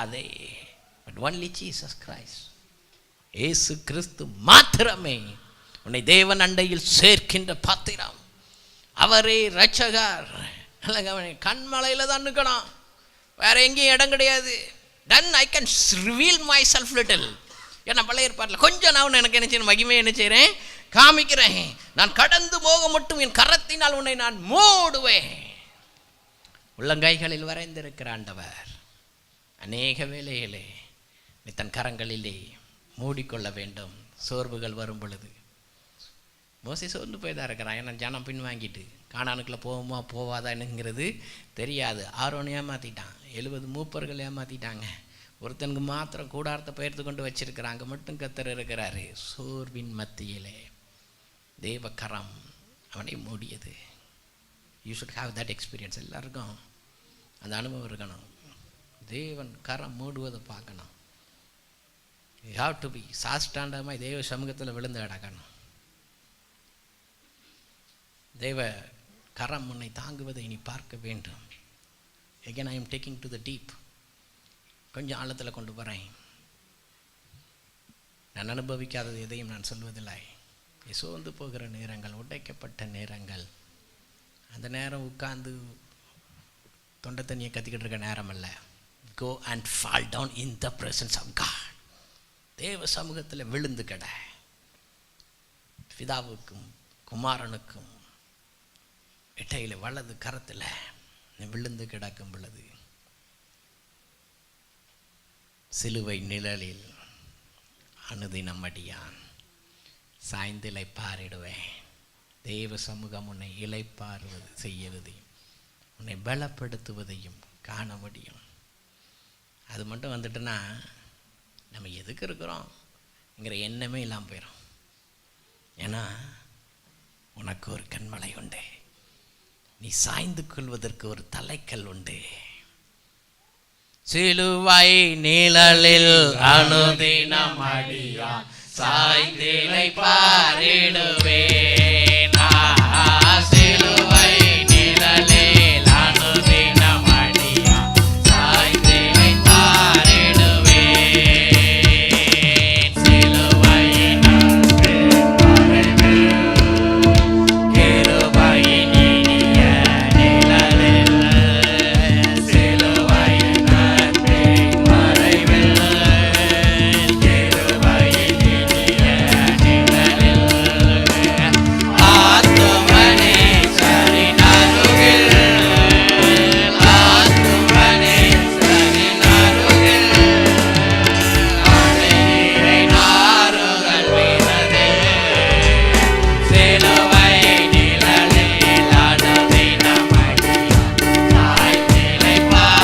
தேடாதே. பட் ஒன்லி ஜீசஸ் கிரைஸ்ட், இயேசு கிறிஸ்து மாத்திரமே உன்னை தேவன் அண்டையில் சேர்க்கின்ற பாத்திரம். அவரே இரட்சகர். கண்மலையில் தான் நிற்கணும், வேற எங்கேயும் இடம் கிடையாது. then I can reveal myself little. ஏன்னா பழைய ஏற்பாட்டில் கொஞ்சம் நான் எனக்கு என்ன செய்யணும், மகிமையை என்ன செய்கிறேன், காமிக்கிறேன். நான் கடந்து போக மட்டும் என் கரத்தினால் உன்னை நான் மூடுவேன். உள்ளங்கைகளில் வரைந்திருக்கிற ஆண்டவர் அநேக வேளையிலே நீ தன் கரங்களிலே மூடிக்கொள்ள வேண்டும். சோர்வுகள் வரும் பொழுது மோசே சோர்ந்து போய் தான் இருக்கிறான். ஏன்னா ஜனம் பின் வாங்கிட்டு கானானுக்குள்ளே போவோமா போவாதானுங்கிறது தெரியாது. ஆரோனை ஏமாற்றிட்டான், 70 மூப்பர்கள் ஏமாற்றிட்டாங்க. ஒருத்தனுக்கு மாத்திரம் கூடாரத்தை பெயர்த்து கொண்டு வச்சிருக்கிறாங்க, மட்டும் கர்த்தர் இருக்கிறாரு. சோர்வின் மத்தியிலே தேவ கரம் அவனை மூடியது. You should have that experience. எல்லாருக்கும் அந்த அனுபவம் இருக்கணும். தேவன் கரம் மூடுவதை பார்க்கணும். யூ ஹாவ் டு பி சாஸ்டாண்டமாக தேவ சமூகத்தில் விழுந்து கிடக்கணும். தேவ கரம் உன்னை தாங்குவதை நீ பார்க்க வேண்டும். again I am taking to the deep. கொஞ்சம் ஆழத்தில் கொண்டு போகிறேன். நான் அனுபவிக்காதது எதையும் நான் சொல்வதில்லை. சோர்ந்து போகிற நேரங்கள், உடைக்கப்பட்ட நேரங்கள், அந்த நேரம் உட்கார்ந்து தொண்டை தண்ணியை கத்திக்கிட்டு இருக்க நேரம் அல்ல. go and fall down in the presence of God. தேவ சமூகத்தில் விழுந்து கிட. பிதாவுக்கும் குமாரனுக்கும் இடையில வலது கரத்தில் விழுந்து கிடக்கும் பொழுது சிலுவை நிழலில் அனுதினம் அடியான் சாய்ந்து இளைப்பாரிடுவேன். தேவ சமூகம் உன்னை இளைப்பாறுவது செய்வதையும் உன்னை பலப்படுத்துவதையும் காண முடியும். அது மட்டும் வந்துட்டுன்னா நம்ம எதுக்கு இருக்கிறோம்ங்கிற எண்ணமே இல்லாமல் போயிடும். ஏன்னா உனக்கு ஒரு கண்மலை உண்டு, நீ சாய்ந்து கொள்வதற்கு ஒரு தலைக்கல் உண்டு. சிலுவை நிழலில் அனுதினம் அடியான் சாய்ந்து இளைப்பாரிடுவேன். சிலுவை நிழலில் அனுதினம் அடியான் சாய்ந்து இளைப்பாரிடுவேன். சிலுவையினால் கிருபையின் இனிய நிழலில், சிலுவையின் அன்பின் மறைவில், கிருபையின் இனிய நிழலில், ஆத்துமனேசரின் அருகில், ஆத்துமனேசரின் அருகில், அழகிரை நாறுகள் வீணது. சிலுவை நிழலில் அனுதினம் அடியான் சாய்ந்து இளைப்பாரிடுவேன்.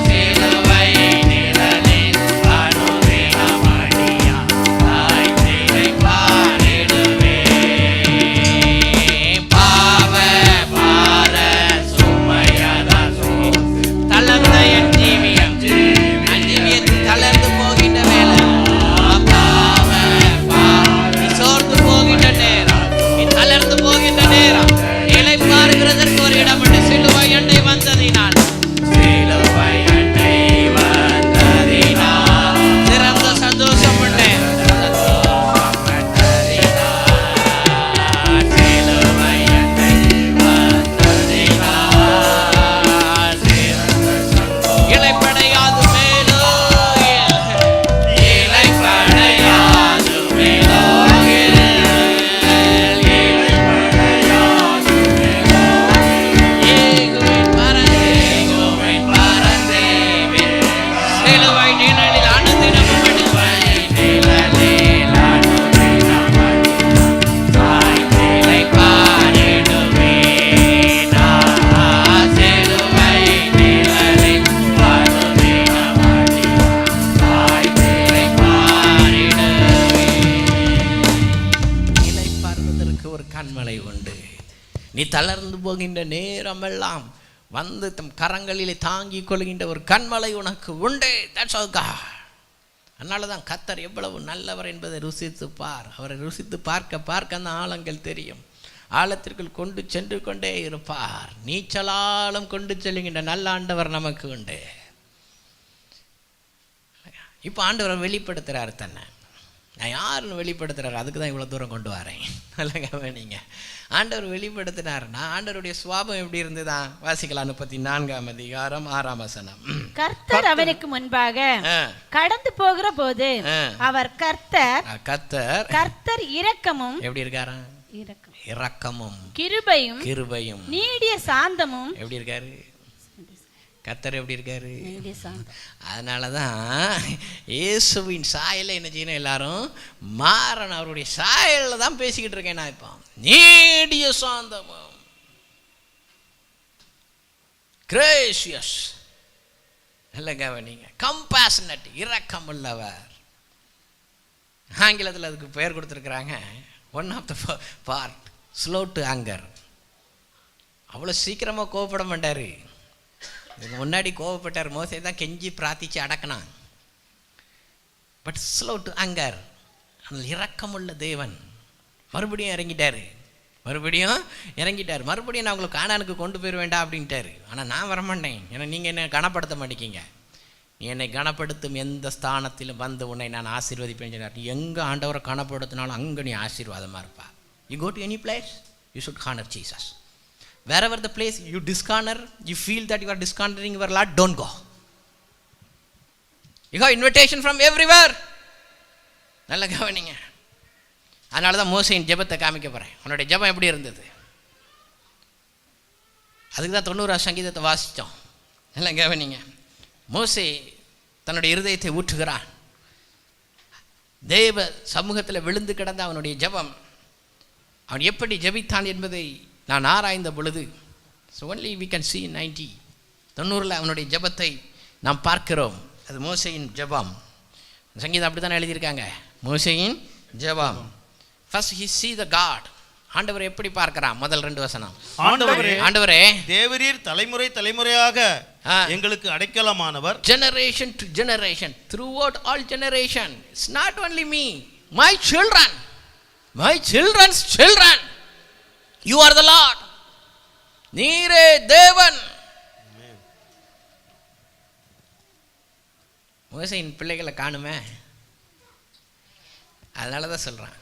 சிலுவை நிழலில் அனுதினம் அடியான் சாய்ந்து இளைப்பாரிடுவேன். பாவ பார சுமையதான் தளர்ந்த என் ஜீவியம், என் ஜீவியத்தில் தளர்ந்து போகின்ற வேலை, பாவ நீ சோர்ந்து போகின்ற நேரம், நீ தளர்ந்து போகின்ற நேரம், இளைப்பாறுகிறதற்கு ஒரு இடம் உண்டு. சிலுவை அண்டை வந்ததினால், சிலுவை அண்டை வந்ததினால் சிறந்த சந்தோஷம் உண்டு. சிலுவை அண்டை வந்ததினால் சிறந்த சந்தோஷம். இளைப்படையாது மேலோகில், இளைப்படையாது மேலோகில், இளைப்படையாது மேலோகில், ஏகுவின் பரந்தே, ஏகுவின் பரந்தே, சிலுவை நிழலில் அனுதினம் அடியான் நிழலில் அனுதினம் அடியான் சாய்ந்து இளைப்பாரிடுவேன். சிலுவை நிழலில் அனுதினம் அடியான் சாய்ந்து இளைப்பாரிடுவேன். இளைப்பாறுவதற்கு ஒரு கண்மலை உண்டு. நீ தளர்ந்து போகின்ற நேரமெல்லாம் வந்து தம் கரங்களிலே தாங்கிக் கொள்கின்ற ஒரு கண்மலை உனக்கு உண்டு. That's all God. அதனால தான் கர்த்தர் எவ்வளவு நல்லவர் என்பதை ருசித்து பார். அவரை ருசித்து பார்க்க பார்க்க அந்த ஆழங்கள் தெரியும். ஆழத்திற்குள் கொண்டு சென்று கொண்டே இருப்பார். நீச்சலாலும் கொண்டு செல்லுகின்ற நல்ல ஆண்டவர் நமக்கு உண்டு. இப்போ ஆண்டவர் வெளிப்படுத்துகிறார் தன்னை. நான் யாருன்னு வெளிப்படுத்துகிறார், அதுக்கு தான் இவ்வளோ தூரம் கொண்டு வரேன். நல்ல நீங்கள் ஆண்டவர் வெளிப்படுத்தினார்னா ஆண்டவருடைய சுவாபம் எப்படி இருந்துதான் வாசிக்கலாம். 34ஆம் அதிகாரம் 6ஆம் வசனம். கர்த்தர் அவனுக்கு முன்பாக கடந்து போகிற போது அவர் கர்த்தர் இரக்கமும் எப்படி இருக்காரா, இரக்கமும் கிருபையும் நீடிய சாந்தமும் எப்படி இருக்காரு. கர்த்தர் எப்படி இருக்காரு. அதனாலதான் இயேசுவின் சாயலை என்ன செய்யணும், எல்லாரும் மாறணும். அவருடைய சாயலில் தான் பேசிக்கிட்டு இருக்கேன் நான். இப்போ நீடிய சாந்தமும், கிரேசியஸ், நல்ல கவனிங்க, கம்பேஷனட், இரக்கம் உள்ளவர். ஆங்கிலத்தில் அதுக்கு பெயர் கொடுத்துருக்குறாங்க, one of the part, slow to anger. அவ்வளோ சீக்கிரமாக கோவப்பட மாட்டார். இதுக்கு முன்னாடி கோவப்பட்டார், மோசே தான் கெஞ்சி பிரார்த்திச்சு அடக்கினான். பட் ஸ்லோ டு ஆங்கர், இரக்கமுள்ள தேவன். மறுபடியும் இறங்கிட்டார். மறுபடியும் நான் உங்களுக்கு கானானுக்கு கொண்டு போயிட வேண்டாம் அப்படின்ட்டாரு. ஆனால் நான் வரமாட்டேன், ஏன்னா நீங்கள் என்ன கனப்படுத்த மாட்டேங்கிங்க. நீ என்னை கனப்படுத்தும் எந்த ஸ்தானத்திலும் வந்து உன்னை நான் ஆசீர்வதிப்பேன் சொன்னார். நீ எங்கே ஆண்டவரை கனப்படுத்தினாலும் அங்கே நீ ஆசீர்வாதமாக இருப்பா. You go to any place, you should honour Jesus. Wherever the place you dishonor, you feel that you are dishonoring your Lord, don't go. You have invitation from everywhere. நல்ல கவனிங்க. அதனால தான் மோசேயின் ஜெபத்தை காமிக்க போகிறேன். உன்னுடைய ஜெபம் எப்படி இருந்தது, அதுக்கு தான் 90ஆம் சங்கீதத்தை வாசித்தோம். நல்ல கவனிங்க. மோசே தன்னுடைய இருதயத்தை ஊற்றுகிறான். தேவ சமூகத்தில் விழுந்து கிடந்த அவனுடைய ஜெபம், அவன் எப்படி ஜெபித்தான் என்பதை நான் ஆராய்ந்த பொழுது, so only we can see 90 அவனுடைய ஜெபத்தை நாம் பார்க்கிறோம். அது மோசேயின் ஜெபம். சங்கீதம் அப்படி தானே எழுதியிருக்காங்க, மோசேயின் ஜெபம். First he see the God. ஆண்டவர் எப்படி பார்க்கிறான், முதல் 2 வசனம். ஆண்டவரே தேவரீர் தலைமுறை தலைமுறையாக எங்களுக்கு அடைக்கலமானவர். generation to generation, throughout all generation. It's not only me, my children, my children's children. You are the Lord. நீரே தேவன். மோசேயின் பிள்ளைகளை காணுமே, அதனால தான் சொல்கிறான்.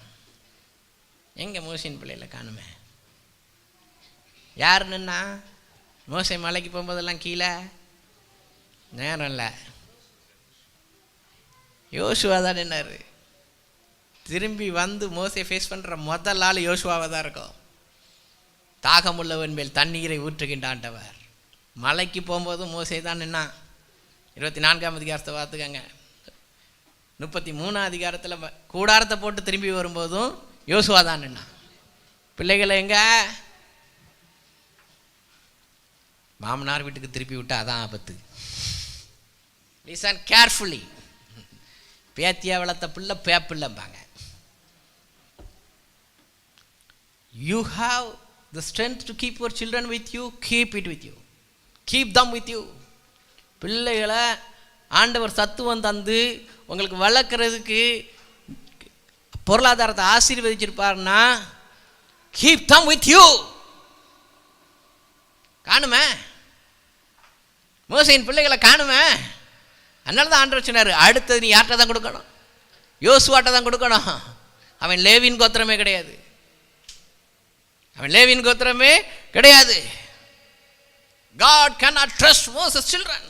எங்கே மோசேயின் பிள்ளைகளை காணுமே? யார் நின்னா? மோசே மலைக்கு போகும்போதெல்லாம் கீழே நேரம் இல்லை, யோசுவா தான் நின்னாரு. திரும்பி வந்து மோசே ஃபேஸ் பண்ணுற முதல் ஆள் யோசுவாவாக தான் இருக்கும். தாகமுள்ளவன் மேல் தண்ணீரை ஊற்றுகின்ற ஆண்டவர். மலைக்கு போகும்போது மோசே தான் நின்னான். 24ஆம் அதிகாரத்தை பார்த்துக்கங்க. 33ஆம் அதிகாரத்தில் கூடாரத்தை போட்டு திரும்பி வரும்போதும் யோசுவா தான் நின்னான். பிள்ளைகளை எங்க? மாமனார் வீட்டுக்கு திருப்பி விட்டா அதான் ஆபத்து. Listen carefully. பேத்தியா வளர்த்த பிள்ளை பேப்பிள்ளைம்பாங்க. You have the strength to keep your children with you, keep it with you, keep them with you. பிள்ளைகளை ஆண்டவர் சத்துவம் தந்து உங்களுக்கு வளர்க்குறதுக்கு பொருளாதாரத்தை ஆசீர்வதிச்சிருப்பாருன்னா keep them with you. காணுமே, மோசேயின் பிள்ளைகளை காணுமே. அதனால தான் ஆண்டவர் சொன்னார், அடுத்தது நீ யார்கிட்ட தான் கொடுக்கணும்? யோசுவாட்ட தான் கொடுக்கணும். அவன் லேவியின் கோத்திரமே கிடையாது. God cannot trust Moses' children.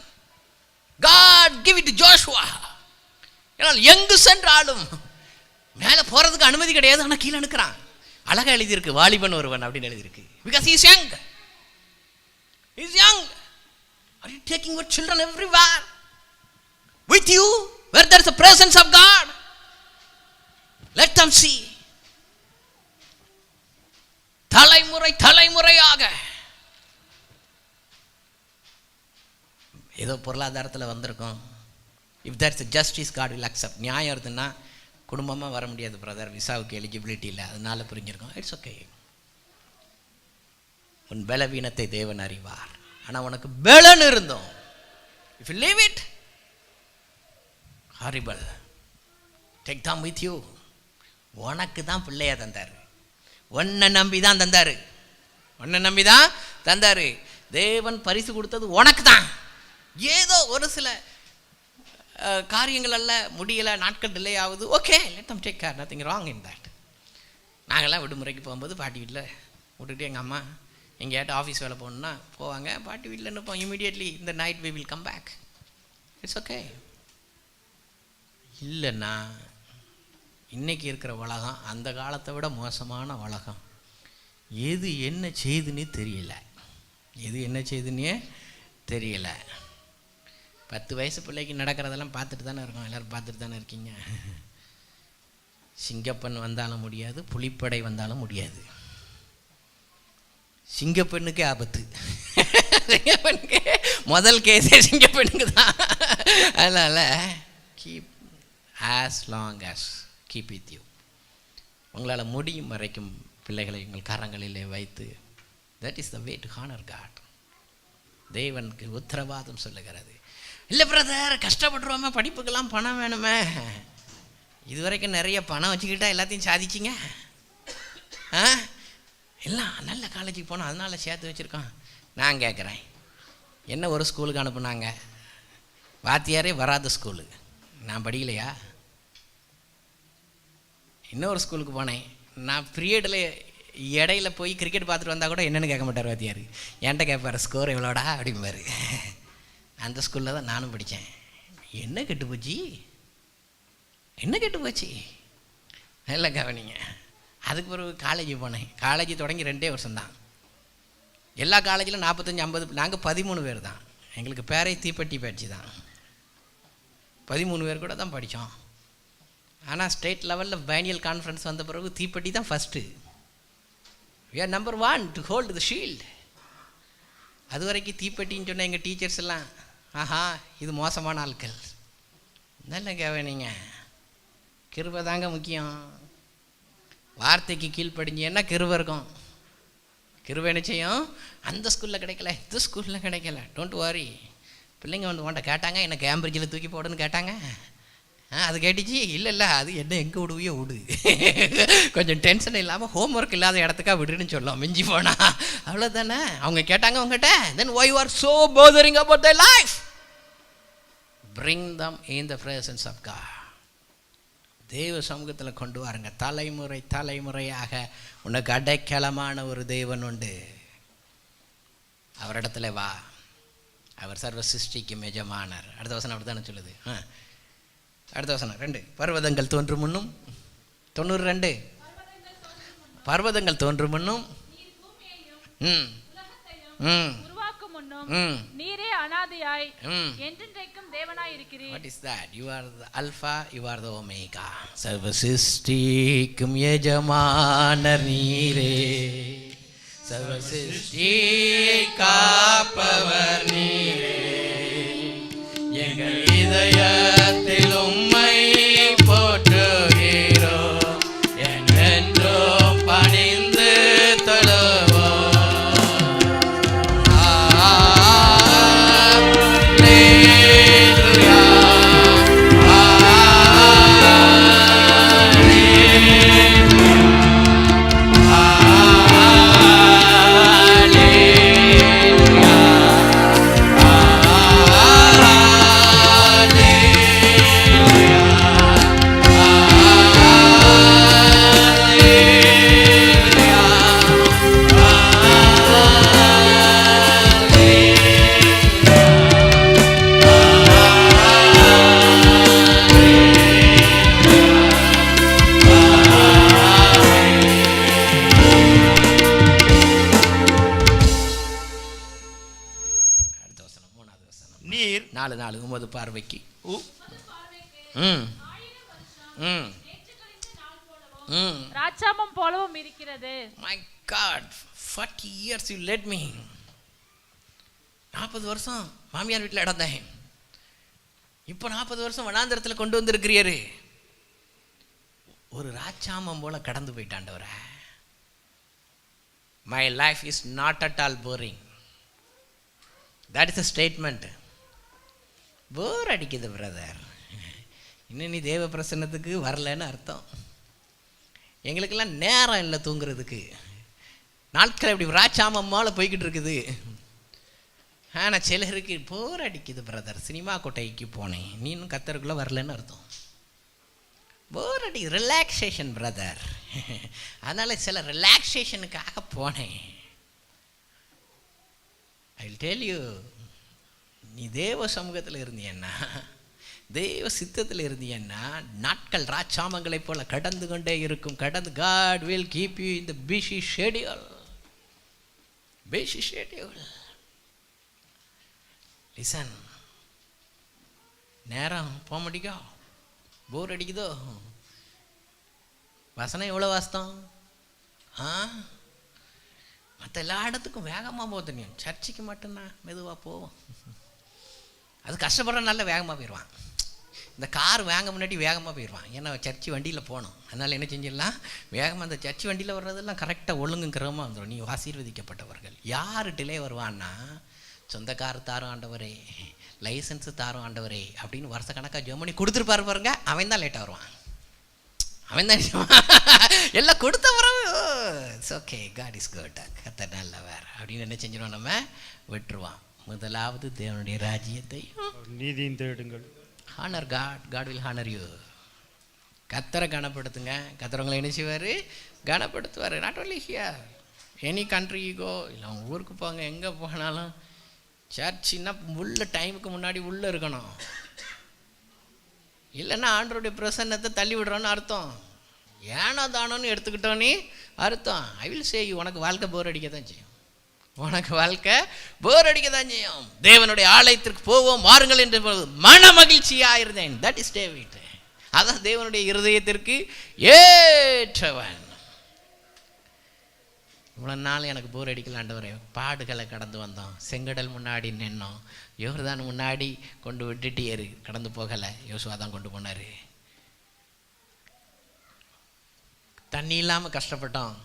God give it to Joshua. ஏனால் எங்கு சென்றாலும் மேலே போகிறதுக்கு அனுமதி கிடையாது. ஆனால் கீழே நிற்கிறான். அழகாக எழுதியிருக்கு, வாலிபன் ஒருவன் அப்படின்னு எழுதியிருக்கு. Because he is young. Are you taking your children everywhere with you where there is the presence of God? Let them see. தலைமுறையாக ஏதோ பொருளாதாரத்தில் வந்திருக்கோம். If that's justice God will accept. நியாயம் இருக்குன்னா குடும்பமாக வர முடியாது பிரதர், விசாவுக்கு எலிஜிபிலிட்டி இல்லை, அதனால புரிஞ்சிருக்கோம். It's okay. உன் பலவீனத்தை தேவன் அறிவார். ஆனால் உனக்கு பலன் இருந்தோம், if you leave it horrible. Take them with you. உனக்கு தான் பிள்ளையா தந்தார். உன்னை நம்பி தான் தந்தார், உன்னை நம்பி தான் தந்தார். தேவன் பரிசு கொடுத்தது உனக்கு தான். ஏதோ ஒரு சில காரியங்கள் அல்ல, முடியலை, நாட்கள் டிலே ஆகுது, okay, let them take care, nothing wrong in that. நாங்கள்லாம் விடுமுறைக்கு போகும்போது பாட்டி வீட்டில் விட்டுட்டு எங்கள் அம்மா எங்கேயாட்டு ஆஃபீஸ் வேலை போகணுன்னா போவாங்க, பாட்டி வீட்டில் நிற்போம். இமீடியட்லி இந்த night we will come back, it's okay. இல்லைன்னா இன்றைக்கி இருக்கிற உலகம் அந்த காலத்தை விட மோசமான உலகம். எது என்ன செய்துன்னே தெரியல, எது என்ன செய்துன்னே தெரியல. 10 வயசு பிள்ளைக்கு நடக்கிறதெல்லாம் பார்த்துட்டு தானே இருக்கோம், எல்லோரும் பார்த்துட்டு தானே இருக்கீங்க. சிங்கப்பெண் வந்தாலும் முடியாது, புலிப்படை வந்தாலும் முடியாது. சிங்கப்பெண்ணுக்கே ஆபத்து, சிங்கப்பெண்ணுக்கு முதல் கேஸே சிங்கப்பெண்ணுக்கு தான். அதனால் keep as long as keep with you. உங்களால் முடியும் வரைக்கும் பிள்ளைகளை உங்கள் கரங்களிலே வைத்து, that is the way to honour God. தேவனுக்கு உத்தரவாதம் சொல்லுகிறது. இல்லை பிரதர், கஷ்டப்படுறோமே, படிப்புக்கெல்லாம் பணம் வேணுமே. இது வரைக்கும் நிறைய பணம் வச்சுக்கிட்டா எல்லாத்தையும் சாதிச்சிங்க. எல்லாம் நல்ல காலேஜுக்கு போனோம், அதனால் சேர்த்து வச்சுருக்கோம். நான் கேட்குறேன், என்ன ஒரு ஸ்கூலுக்கு அனுப்புனாங்க, வாத்தியாரே வராத ஸ்கூலு, நான் படிக்கலையா? இன்னொரு ஸ்கூலுக்கு போனேன், நான் பீரியடில் இடையில போய் கிரிக்கெட் பார்த்துட்டு வந்தால் கூட என்னென்னு கேட்க மாட்டார் வாத்தியார், என்கிட்ட கேட்பார் ஸ்கோர் எவ்வளோடா அப்படிம்பாரு. அந்த ஸ்கூலில் தான் நானும் படித்தேன். என்ன கெட்டு போச்சு, என்ன கெட்டு போச்சு, நல்லா கவனிங்க. அதுக்கு பிறகு காலேஜ் போனேன். காலேஜ் தொடங்கி 2 வருஷம்தான். எல்லா காலேஜிலும் 45-50, நாங்கள் 13 பேர் தான். எங்களுக்கு பேரே தீப்பெட்டி பேட்சி தான். 13 பேர் கூட தான் படித்தோம். ஆனால் ஸ்டேட் லெவலில் பேனியல் கான்ஃபரன்ஸ் வந்த பிறகு தீப்பெட்டி தான் first. we are number 1 to hold the shield. அது வரைக்கும் தீப்பெட்டின்னு சொன்ன எங்கள் டீச்சர்ஸ் எல்லாம், ஆஹா இது மோசமான ஆட்கள். நல்ல கவனிங்க, கிருபை தாங்க முக்கியம். வார்த்தைக்கு கீழ்ப்படிஞ்சேன்னா கிருபை இருக்கும். கிருபை என்ன செய்யும்? அந்த ஸ்கூலில் கிடைக்கல, இந்த ஸ்கூலில் கிடைக்கல, டோன்ட் வாரி. பிள்ளைங்க வந்து உன்ட்ட கேட்டாங்க, என்ன கேம்பிரிட்ஜில் தூக்கி போடுன்னு கேட்டாங்க. அது கேட்டுச்சு, இல்லை அது என்ன எங்கே விடுவியோ விடு, கொஞ்சம் டென்ஷன் இல்லாமல் ஹோம்ஒர்க் இல்லாத இடத்துக்கா விடுன்னு சொல்லலாம், மிஞ்சி போனா அவ்வளோதானே. அவங்க கேட்டாங்க உங்ககிட்ட, then why you are so bothering about their life? Bring them in the presence of God. தேவ சமூகத்தில் கொண்டு வாருங்க. தலைமுறை தலைமுறையாக உனக்கு அடைக்கலமான ஒரு தேவன் உண்டு, அவரிடத்துல வா, அவர் சர்வ சிருஷ்டிக்கும் எஜமானர். அடுத்த வசனம் அப்படி தானே சொல்லுது. அடுத்த வசனம் 2, பர்வதங்கள் தோன்றும் முன்னும் 92, பர்வதங்கள் தோன்றும் முன்னும் உருவாக்கும் முன்னும் நீரே அனாதியாய் என்றென்றைக்கும் தேவனாய் இருக்கிறீர். What is that? You are the Alpha, you are the Omega. சர்வ சிருஷ்டிக்கும் எஜமானர் நீரே, சர்வ சிருஷ்டியை காப்பவர் நீரே, எங்கள் இதயத்தில் உம்மை போற்றுகிறோம், என்றென்றும் பணிந்து தொழுவோம். நீர் 4 உமது பார்வைக்கு ராஜாமம் போலவும் இருக்கிறது. My God, 40 years you led me. 40 வருஷம் மாமியார் வீட்டில் இடந்தேன், இப்போ 40 வருஷம் வனாந்திரத்தில் கொண்டு வந்திருக்கிறீரு. ஒரு ராஜாமம் போல கடந்து போயிட்டாண்டவர. My life is not at all boring. That is a statement. போர் அடிக்குது பிரதர், இன்னும் நீ தேவ பிரசன்னத்துக்கு வரலன்னு அர்த்தம். எங்களுக்கெல்லாம் நேரம் இல்லை தூங்குறதுக்கு. நாட்கள் இப்படி ராச்சாமம்மால போய்கிட்டு இருக்குது. ஆனால் சிலருக்கு போர் அடிக்குது பிரதர், சினிமா கொட்டைக்கு போனேன், நீ இன்னும் கத்தருக்குள்ளே வரலன்னு அர்த்தம். போர் அடி, ரிலாக்ஸேஷன் பிரதர். அதனால் சில ரிலாக்ஸேஷனுக்காக போனேன். ஐ வில் டெல் யூ, நீ தேவ சமூகத்தில் இருந்தீன்னா, தேவ சித்தத்தில் இருந்தீன்னா நாட்கள் ராச்சாமங்களைப் போல கடந்து கொண்டே இருக்கும். God will keep you in the busy schedule. Busy schedule. Listen, நேரம் போக மாட்டேங்கோ, போர் அடிக்குதோ, வசனம் எவ்வளோ வாஸ்தம். மற்ற எல்லா இடத்துக்கும் வேகமாக போக தெரியும், சர்ச்சுக்கு மட்டும்தான் மெதுவாக போவோம். அது கஷ்டப்படுற நல்ல வேகமாக போயிடுவான். இந்த கார் வாங்க முன்னாடி வேகமாக போயிடுவான், ஏன்னா சர்ச்சு வண்டியில் போகணும். அதனால் என்ன செஞ்சிடலாம், வேகமாக அந்த சர்ச்சு வண்டியில் வர்றதெல்லாம் கரெக்டாக ஒழுங்குங்கிறமா வந்துடும். நீ ஆசீர்வதிக்கப்பட்டவர்கள். யார் டிலே வருவான்னா, சொந்த கார் தாரும் ஆண்டவரே, லைசன்ஸு தாரும் ஆண்டவரே அப்படின்னு வருஷ கணக்காக ஜெர்மனி கொடுத்துருப்பாரு பாருங்க, அவன் தான் லேட்டாக வருவான். அவன் தான் எல்லாம் கொடுத்த பிறகு it's okay, God is good, கத்த நல்லவர் அப்படின்னு என்ன செஞ்சிடும், நம்ம விட்டுருவான். முதலாவது தேவனுடைய ராஜ்யத்தை நீதியும் தேடுங்கள். Honour God will honour you. கத்தரை கனப்படுத்துங்க, கத்தரவங்களை என்ன செய்வார், கனப்படுத்துவார். Not only here, any country go, இல்லை அவங்க ஊருக்கு போங்க, எங்கே போனாலும் சர்ச்சின்னா உள்ள டைமுக்கு முன்னாடி உள்ளே இருக்கணும். இல்லைன்னா ஆண்டவருடைய பிரசன்னத்தை தள்ளி விடுறோன்னு அர்த்தம். ஏனோ தானோன்னு எடுத்துக்கிட்டோன்னு அர்த்தம். ஐ வில் சே யூ, உனக்கு வாழ்க்கை போர் அடிக்க தான் செய்யும், உனக்கு வாழ்க்கை போர் அடிக்க தான் செய்யும். தேவனுடைய ஆலயத்திற்கு போவோம் வாருங்கள் என்று மன மகிழ்ச்சியாக இருந்தேன். That is David. அதான் தேவனுடைய இருதயத்திற்கு ஏற்றவன். இவ்வளோ நாள் எனக்கு போர் அடிக்கலாண்டவரே, பாடுகளை கடந்து வந்தோம், செங்கடல் முன்னாடி நின்னோம், யோர்தான் முன்னாடி கொண்டு விட்டுட்டு கடந்து போகலை, யோசுவா தான் கொண்டு போனார். தண்ணி இல்லாமல் கஷ்டப்பட்டோம்,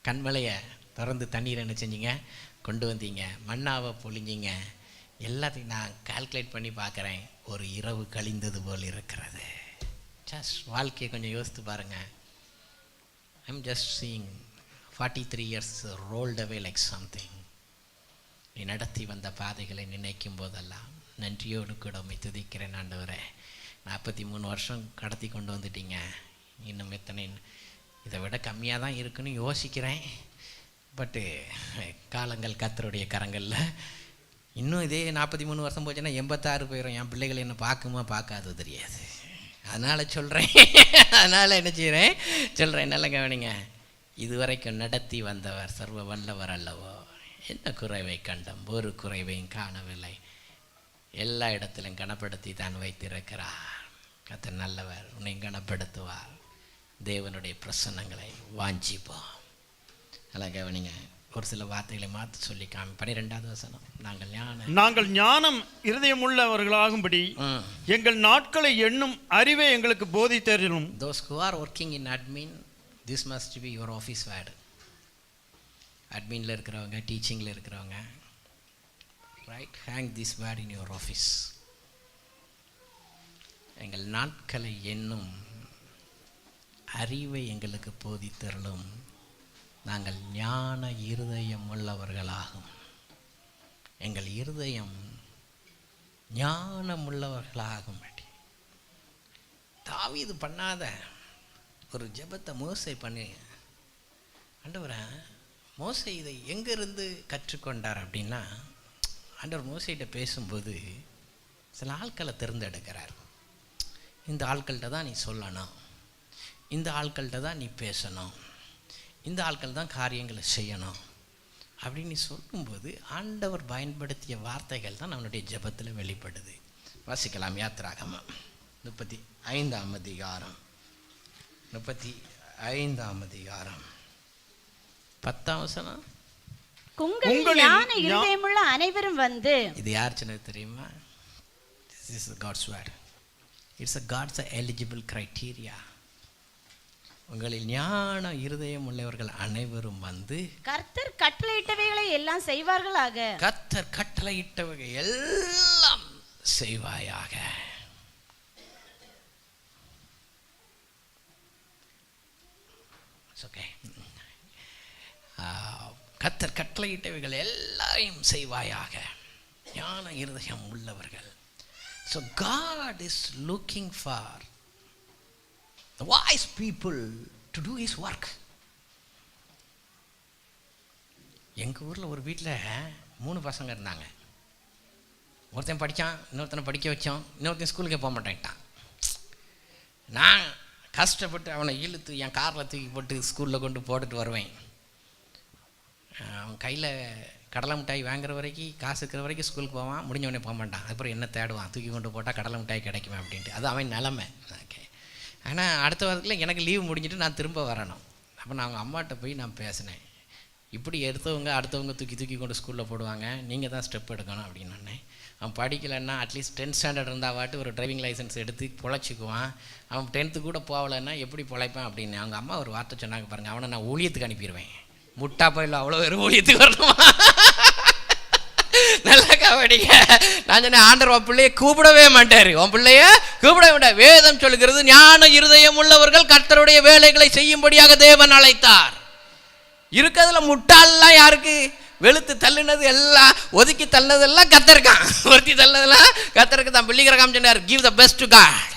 கண்மலையை திறந்து தண்ணீர் என்ன செஞ்சீங்க, கொண்டு வந்தீங்க, மண்ணாவை பொழிஞ்சிங்க. எல்லாத்தையும் நான் கால்குலேட் பண்ணி பார்க்குறேன், ஒரு இரவு கழிந்தது போல் இருக்கிறது. ஜஸ்ட் வாழ்க்கையை கொஞ்சம் யோசித்து பாருங்கள். I'm just seeing 43 years rolled away like something. நீ நடத்தி வந்த பாதைகளை நினைக்கும் போதெல்லாம் நன்றியோடு கூட உம்மை துதிக்கிறேன் ஆண்டவரே. 43 வருஷம் கடத்தி கொண்டு வந்துட்டீங்க, இன்னும் எத்தனை இதை விட கம்மியாக தான் இருக்குன்னு யோசிக்கிறேன். பட்டு காலங்கள் கர்த்தருடைய கரங்களில். இன்னும் இதே 43 வருஷம் போச்சுன்னா 86 போயிடும். என் பிள்ளைகள் என்ன பார்க்குமா பார்க்காது தெரியாது. அதனால் சொல்கிறேன், அதனால் என்ன செய்கிறேன் சொல்கிறேன், நல்ல கவனிங்க. இதுவரைக்கும் நடத்தி வந்தவர் சர்வ வல்லவர் அல்லவோ, என்ன குறைவை கண்டோம், ஒரு குறைவையும் காணவில்லை. எல்லா இடத்திலும் கனப்படுத்தி தான் வைத்திருக்கிறார். கர்த்தர் நல்லவர், உன்னை கனப்படுத்துவார். தேவனுடைய பிரசன்னங்களை வாஞ்சிப்போம். நல்லா கவனிங்க, ஒரு சில வார்த்தைகளை மாற்றி சொல்லி 12வது வசனம். நாங்கள் ஞானம் இருதயம் உள்ளவர்களாகும்படி எங்கள் நாட்களை எண்ணும் அறிவை எங்களுக்கு போதித்தருளும். Those who are working in admin, this must be your office word. அட்மினில் இருக்கிறவங்க, டீச்சிங்கில் இருக்கிறவங்க, right, hang this word in your office. எங்கள் நாட்களை எண்ணும் அறிவை எங்களுக்கு போதித்தருளும். நாங்கள் ஞான இருதயம் உள்ளவர்களாகும். எங்கள் இருதயம் ஞானம் உள்ளவர்களாகும். தாவீது பண்ணாத ஒரு ஜெபத்தை மோசே பண்ணி, ஆண்டவரே மோசே இதை எங்கேருந்து கற்றுக்கொண்டார் அப்படின்னா, ஆண்டவர் மோசைகிட்ட பேசும்போது சில ஆட்களை தேர்ந்தெடுக்கிறார். இந்த ஆட்கள்கிட்ட தான் நீ சொல்லணும், இந்த ஆட்கள்கிட்ட தான் நீ பேசணும், இந்த ஆட்கள் தான் காரியங்களை செய்யணும் அப்படின்னு சொல்லும்போது ஆண்டவர் பயன்படுத்திய வார்த்தைகள் தான் அவனுடைய ஜெபத்தில் வெளிப்படுது. வாசிக்கலாம். யாத்திராகமம் 35ஆம் அதிகாரம் 35ஆம் அதிகாரம் 10ஆம் வசனம். உங்களில் ஞான இருதயமுள்ள அனைவரும் வந்து. இது யார் சொன்னது தெரியுமா? This is God's word. It's a God's eligible criteria. உங்களில் ஞான இருதயம் உள்ளவர்கள் அனைவரும் வந்து கர்த்தர் கட்டளையிட்டவைகளை எல்லாம் செய்வார்களாக. கர்த்தர் கட்டளையிட்டவைகளை எல்லாம் செய்வாயாக. ஓகே. கர்த்தர் கட்டளையிட்டவைகள் எல்லாரையும் செய்வாயாக, ஞான இருதயம் உள்ளவர்கள். So God is looking for the wise people to do his work. எங்கள் ஊரில் ஒரு வீட்டில் 3 பசங்க இருந்தாங்க. ஒருத்தன் படித்தான், இன்னொருத்தனை படிக்க வச்சோம், இன்னொருத்தன் ஸ்கூலுக்கே போக மாட்டேன்ட்டான். நான் கஷ்டப்பட்டு அவனை இழுத்து என் காரில் தூக்கி போட்டு ஸ்கூலில் கொண்டு போட்டுட்டு வருவேன். அவன் கையில் கடலை மிட்டாய் வாங்குற வரைக்கும், காசு இருக்கிற வரைக்கும் ஸ்கூலுக்கு போவான், முடிஞ்சவொடனே போக மாட்டான். அதுக்கப்புறம் என்ன தேடுவான், தூக்கி கொண்டு போட்டால் கடலை மிட்டாய் கிடைக்குமே அப்படின்ட்டு. அது அவன் நிலமை. ஓகே. ஆனால் அடுத்த வாரத்தில் எனக்கு லீவு முடிஞ்சிட்டு நான் திரும்ப வரணும். அப்போ நான் அவங்க அம்மாட்ட போய் நான் பேசினேன், இப்படி எடுத்தவங்க அடுத்தவங்க தூக்கி தூக்கி கொண்டு ஸ்கூலில் போடுவாங்க, நீங்கள் தான் ஸ்டெப் எடுக்கணும் அப்படின்னு. அவன் படிக்கலைன்னா அட்லீஸ்ட் 10th ஸ்டாண்டர்ட் இருந்தாவாட்டு ஒரு டிரைவிங் லைசன்ஸ் எடுத்து பொழைச்சிக்குவான். அவன் 10th கூட போகலைன்னா எப்படி பொழைப்பான் அப்படின்னு. அவங்க அம்மா ஒரு வார்த்தை சொன்னாங்க பாருங்கள், அவனை நான் ஊழியத்துக்கு அனுப்பிடுவேன். முட்டா போயில அவ்வளோ வெறும் ஊழியத்துக்கு வரணுமா? நல்லா கவனிங்க. நான் சொன்னேன், ஆண்டவர் உன் பிள்ளைய கூப்பிடவே மாட்டார், உன் பிள்ளைய கூப்பிடவே மாட்டார். வேதம் சொல்கிறது, ஞான இருதயம் உள்ளவர்கள் கர்த்தருடைய வேலைகளை செய்யும்படியாக தேவன் அழைத்தார். இருக்கிறதுல முட்டாள்லாம் யாருக்கு? வெளுத்து தள்ளுனது எல்லாம், ஒதுக்கி தள்ளினதெல்லாம் கத்தருக்கான், ஒருத்தி தள்ளினதெல்லாம் கத்தருக்கு தான். பிள்ளைகிரகம் சொன்னார், give the best to God.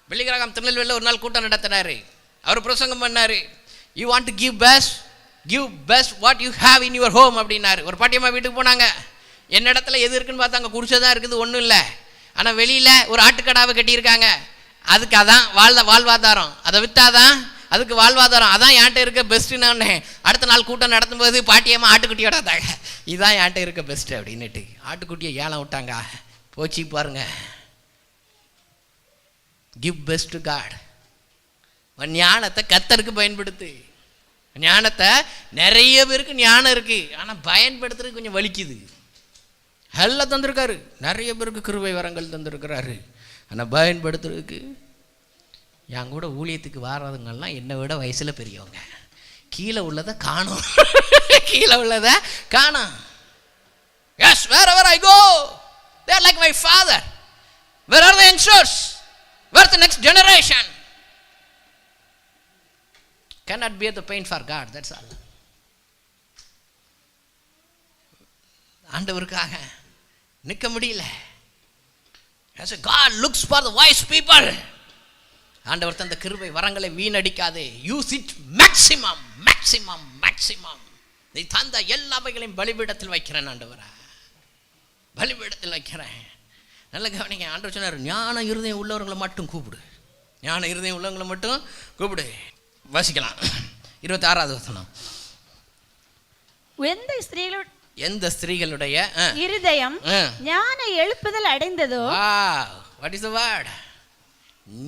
பிள்ளைகிரகம் திருநெல்வேலியில் ஒரு நாள் கூட்டம் நடத்தினார். அவர் பிரசங்கம் பண்ணார், you want to give best what you have in your home அப்படின்னாரு. ஒரு பாட்டியம்மா வீட்டுக்கு போனாங்க. என்ன இடத்துல எது இருக்குன்னு பார்த்தாங்க, குடிச்சதான் இருக்குது, ஒன்றும் இல்லை. ஆனால் வெளியில் ஒரு ஆட்டுக்கடாவை கட்டியிருக்காங்க. அதுக்கு அதான் வாழ்வாதாரம், அதை விற்றாதான் அதுக்கு வாழ்வாதாரம், அதான் என்கிட்ட இருக்க பெஸ்ட்டுன்னு. அடுத்த நாள் கூட்டம் நடத்தும்போது பாட்டியம்மா ஆட்டுக்குட்டியோட தாங்க, இதுதான் என்கிட்ட இருக்க பெஸ்ட்டு அப்படின்னுட்டு ஆட்டுக்குட்டியை ஏலம் விட்டாங்க. போச்சு பாருங்க. Give best to God. ஞானத்தை கர்த்தருக்கு பயன்படுத்து. ஞானத்தை நிறைய பேருக்கு ஞானம் இருக்கு, ஆனால் பயன்படுத்துறதுக்கு கொஞ்சம் வலிக்குது. எல்லாம் தந்திருக்காரு, நிறைய பேருக்கு கிருபை வரங்கள் தந்திருக்கிறாரு, ஆனால் பயன்படுத்துறதுக்கு. என் கூட ஊழியத்துக்கு வராதுங்கெல்லாம் என்னை விட வயசில் பெரியவங்க. கீழே உள்ளதை காணும், கீழே உள்ளதை காணும். Yes, wherever I go, they are like my father. Where are the youngsters? Where is the next generation? Cannot bear the pain for God, that's all. ஆண்டவருக்காக நிற்க முடியல. As a God looks for the wise people. ஆண்டவர் தந்த கிருபை வரங்களை வீணடிக்காதே. Use it maximum maximum maximum. நீ தந்த எல்லாவைகளையும் பலிபீடத்தில் வைக்கிறேன் ஆண்டவரா, பலிபீடத்தில் வைக்கிறேன். நல்ல கவனிங்க. ஆண்டவர் சொன்னார், ஞான இருதயம் உள்ளவர்களை மட்டும் கூப்பிடு, ஞான இருதயம் உள்ளவங்களை மட்டும் கூப்பிடு. வாசிக்கலாம் 26வது வசனம். எந்த ஸ்திரீகளுடைய இருதயம் ஞான எழுப்புதல் அடைந்ததோ. What is the word?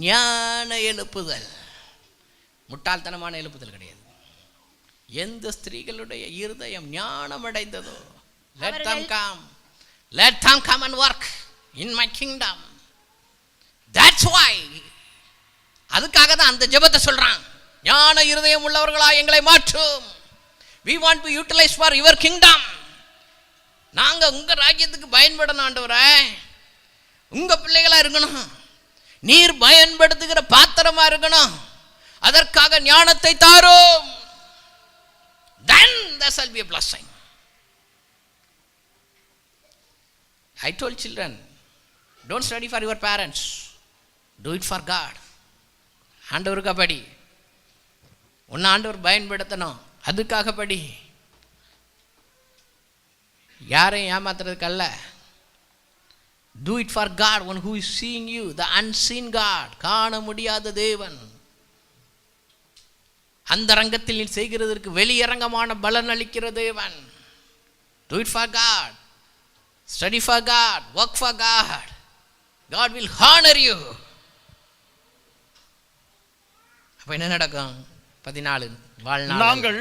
ஞான எழுப்புதல். முட்டாள்தனமான எழுப்புதல் கிடையாது. எந்த ஸ்திரீகளுடைய இருதயம் ஞானம் அடைந்ததோ, let them come and work in my kingdom. That's why, அதுக்காக தான் அந்த ஜெபத்தை சொல்றான். ஞான இருதயம் உள்ளவர்களா எங்களை மாற்றும். We want to utilize for your kingdom. நாங்க உங்க ராஜ்யத்துக்கு பயன்படணும் ஆண்டவரே, உங்க பிள்ளைகளா இருக்கணும், நீர் பயன்படுத்துகிற பாத்திரமா இருக்கணும். அதற்காக ஞானத்தை தாரும். Then there shall be a blessing. I told children, don't study for your parents, do it for God. ஆண்டவருக்கா படி, உன்னை ஆண்டவர் பயன்படுத்தணும், அதுக்காக படி. யாரையும் ஏமாத்துறதுக்கல்ல. Do it for God, one who is seeing you, the unseen God. காண முடியாத தேவன். அந்த ரங்கத்தில் நீ செய்கிறதற்கு வெளியரங்கமான பலன் அளிக்கிற தேவன். Do it for God, study for God, work for God. God will honor you. அப்ப என்ன நடக்கும்? 14 வாழ்நாள் நாங்கள்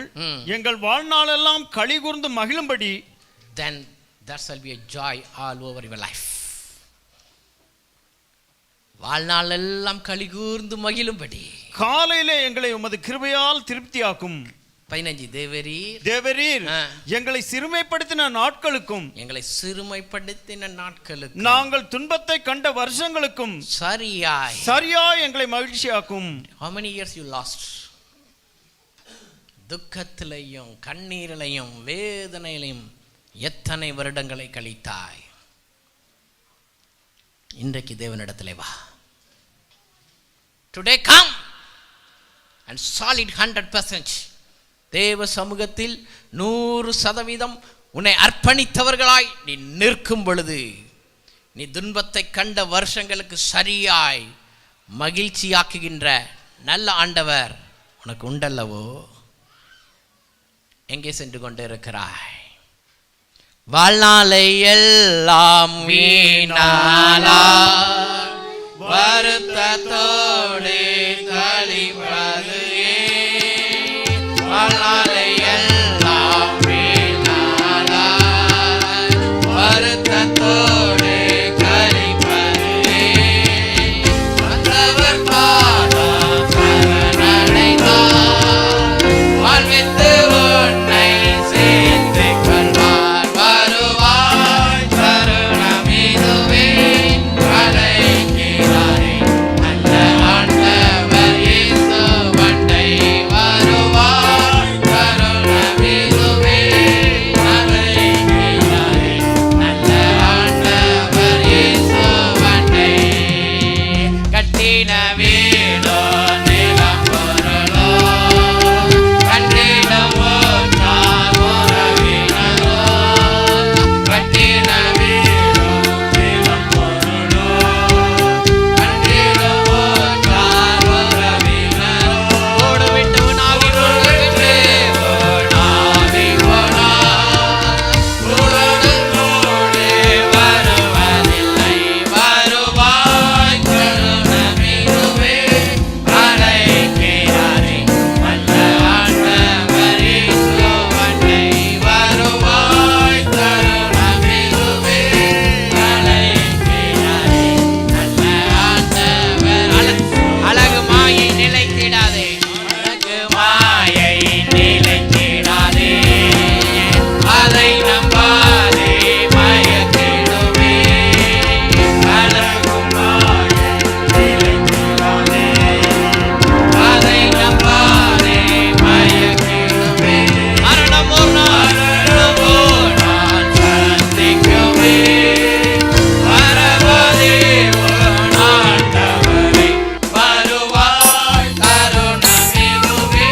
எங்கள் வாழ்நாளெல்லாம் களி கூர்ந்து மகிழும்படி. Then there shall be a joy all over your life. வாழ்நாள் எல்லாம் களி கூர்ந்து மகிழும்படி. காலையிலே எங்களை உமது கிருபையால் திருப்தியாக்கும். 15 தேவரீர் எங்களை சிறுமைப்படுத்தின நாட்களுக்கும், எங்களை சிறுமைப்படுத்தின நாட்களுக்கும், நாங்கள் துன்பத்தை கண்ட வருஷங்களுக்கும் சரியாய் எங்களை மகிழ்ச்சியாக்கும். How many years you lost? துக்கத்திலையும் கண்ணீரிலையும் வேதனையிலையும் எத்தனை வருடங்களை கழித்தாய்? இன்றைக்கு தேவனிடத்திலே வா. Today come and solid 100%. தேவ சமூகத்தில் 100% உன்னை அர்ப்பணித்தவர்களாய் நீ நிற்கும் பொழுது, நீ துன்பத்தை கண்ட வருஷங்களுக்கு சரியாய் மகிழ்ச்சியாக்குகின்ற நல்ல ஆண்டவர் உனக்கு உண்டல்லவோ? எங்கே சென்று கொண்டு இருக்கிறாய்? வாழ்நாளை எல்லாம் வீணாலா வருத்தத்தோடு கழிப்பது ஏன்? வாழ்நாளை எல்லாம் வீணாலா வருத்தத்தோடு கழிப்பது ஏன்? வந்தவர் பாதம் சரணடைந்தார், வாழ்வித்து உன்னை சேர்த்து கொள்வார். வருவாய் தருணம் இதுவே, அழைக்கிறாரே நல்ல ஆண்டவர் இயேசு வண்டை. வருவாய் தருணம் இதுவே, அழைக்கிறாரே நல்ல ஆண்டவர் இயேசு வண்டை. கட்டின வீடோ நிலம் பொருளோ, கட்டிடம் ஒன்றால் உறவினரோ, கட்டின வீடோ நிலம் பொருளோ, கட்டிடம் ஒன்றால் உறவினரோ. ஓடு விட்டு உணாவி போனாவி போனார், உடனோடு வருவதில்லை. வருவாய் தருணமிதுவே, அழைக்கிறாரே நல்ல ஆண்டவர் இயேசு வண்டை. வருவாய் தருணமிதுவே, அழைக்கிறாரே நல்ல ஆண்டவர். அழகு மாயை நிலைத்திடாதே, அழகு மாயை நிலைத்திடாதே, அதை நம்பாதே மயக்கிடுமே. அழகு மாயை நிலைத்திடாதே, அதை நம்பாதே மயக்கிடுமே. மரணம் ஒரு நாள் சந்திக்குமே, வரவதே உன் ஆண்டவரை. வருவாய் தருணமிதுவே,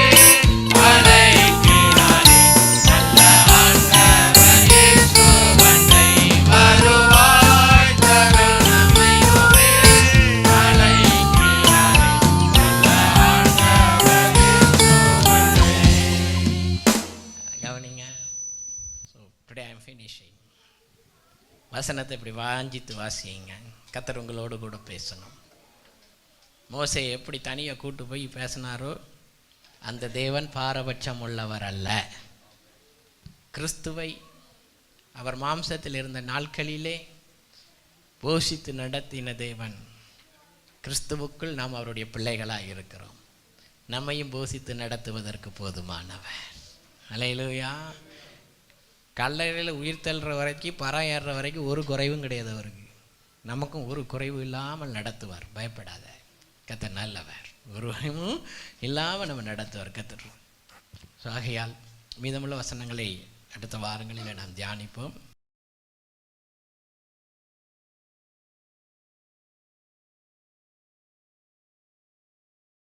அழைக்கிறாரே நல்ல ஆண்டவர் இயேசு வண்டை. வருவாய் தருணமிதுவே, அழைக்கிறாரே நல்ல ஆண்டவர் இயேசு வண்டை. கவனிங்க. So today I am finishing. வசனத்தை இப்படி வாஞ்சித்து வாசிங்க. கர்த்தர் உங்களோடு கூட பேசணும். மோசே எப்படி தனியாக கூட்டு போய் பேசினாரோ, அந்த தேவன் பாரபட்சம் உள்ளவர் அல்ல. கிறிஸ்துவை அவர் மாம்சத்தில் இருந்த நாட்களிலே போஷித்து நடத்தின தேவன். கிறிஸ்துவுக்குள் நாம் அவருடைய பிள்ளைகளாக இருக்கிறோம். நம்மையும் போஷித்து நடத்துவதற்கு போதுமானவர். அல்லேலூயா. கல்லறையில் உயிர் தள்ளுற வரைக்கும், பறம் ஏறுற வரைக்கும் ஒரு குறைவும் கிடையாது அவருக்கு. நமக்கும் ஒரு குறைவு இல்லாமல் நடத்துவார். பயப்படாத, கர்த்தர் நல்லவர். ஒரு குறைவும் இல்லாமல் நம்ம நடத்துவார் கர்த்தர். ஸோ ஆகையால் மீதமுள்ள வசனங்களை அடுத்த வாரங்களில் நாம் தியானிப்போம்.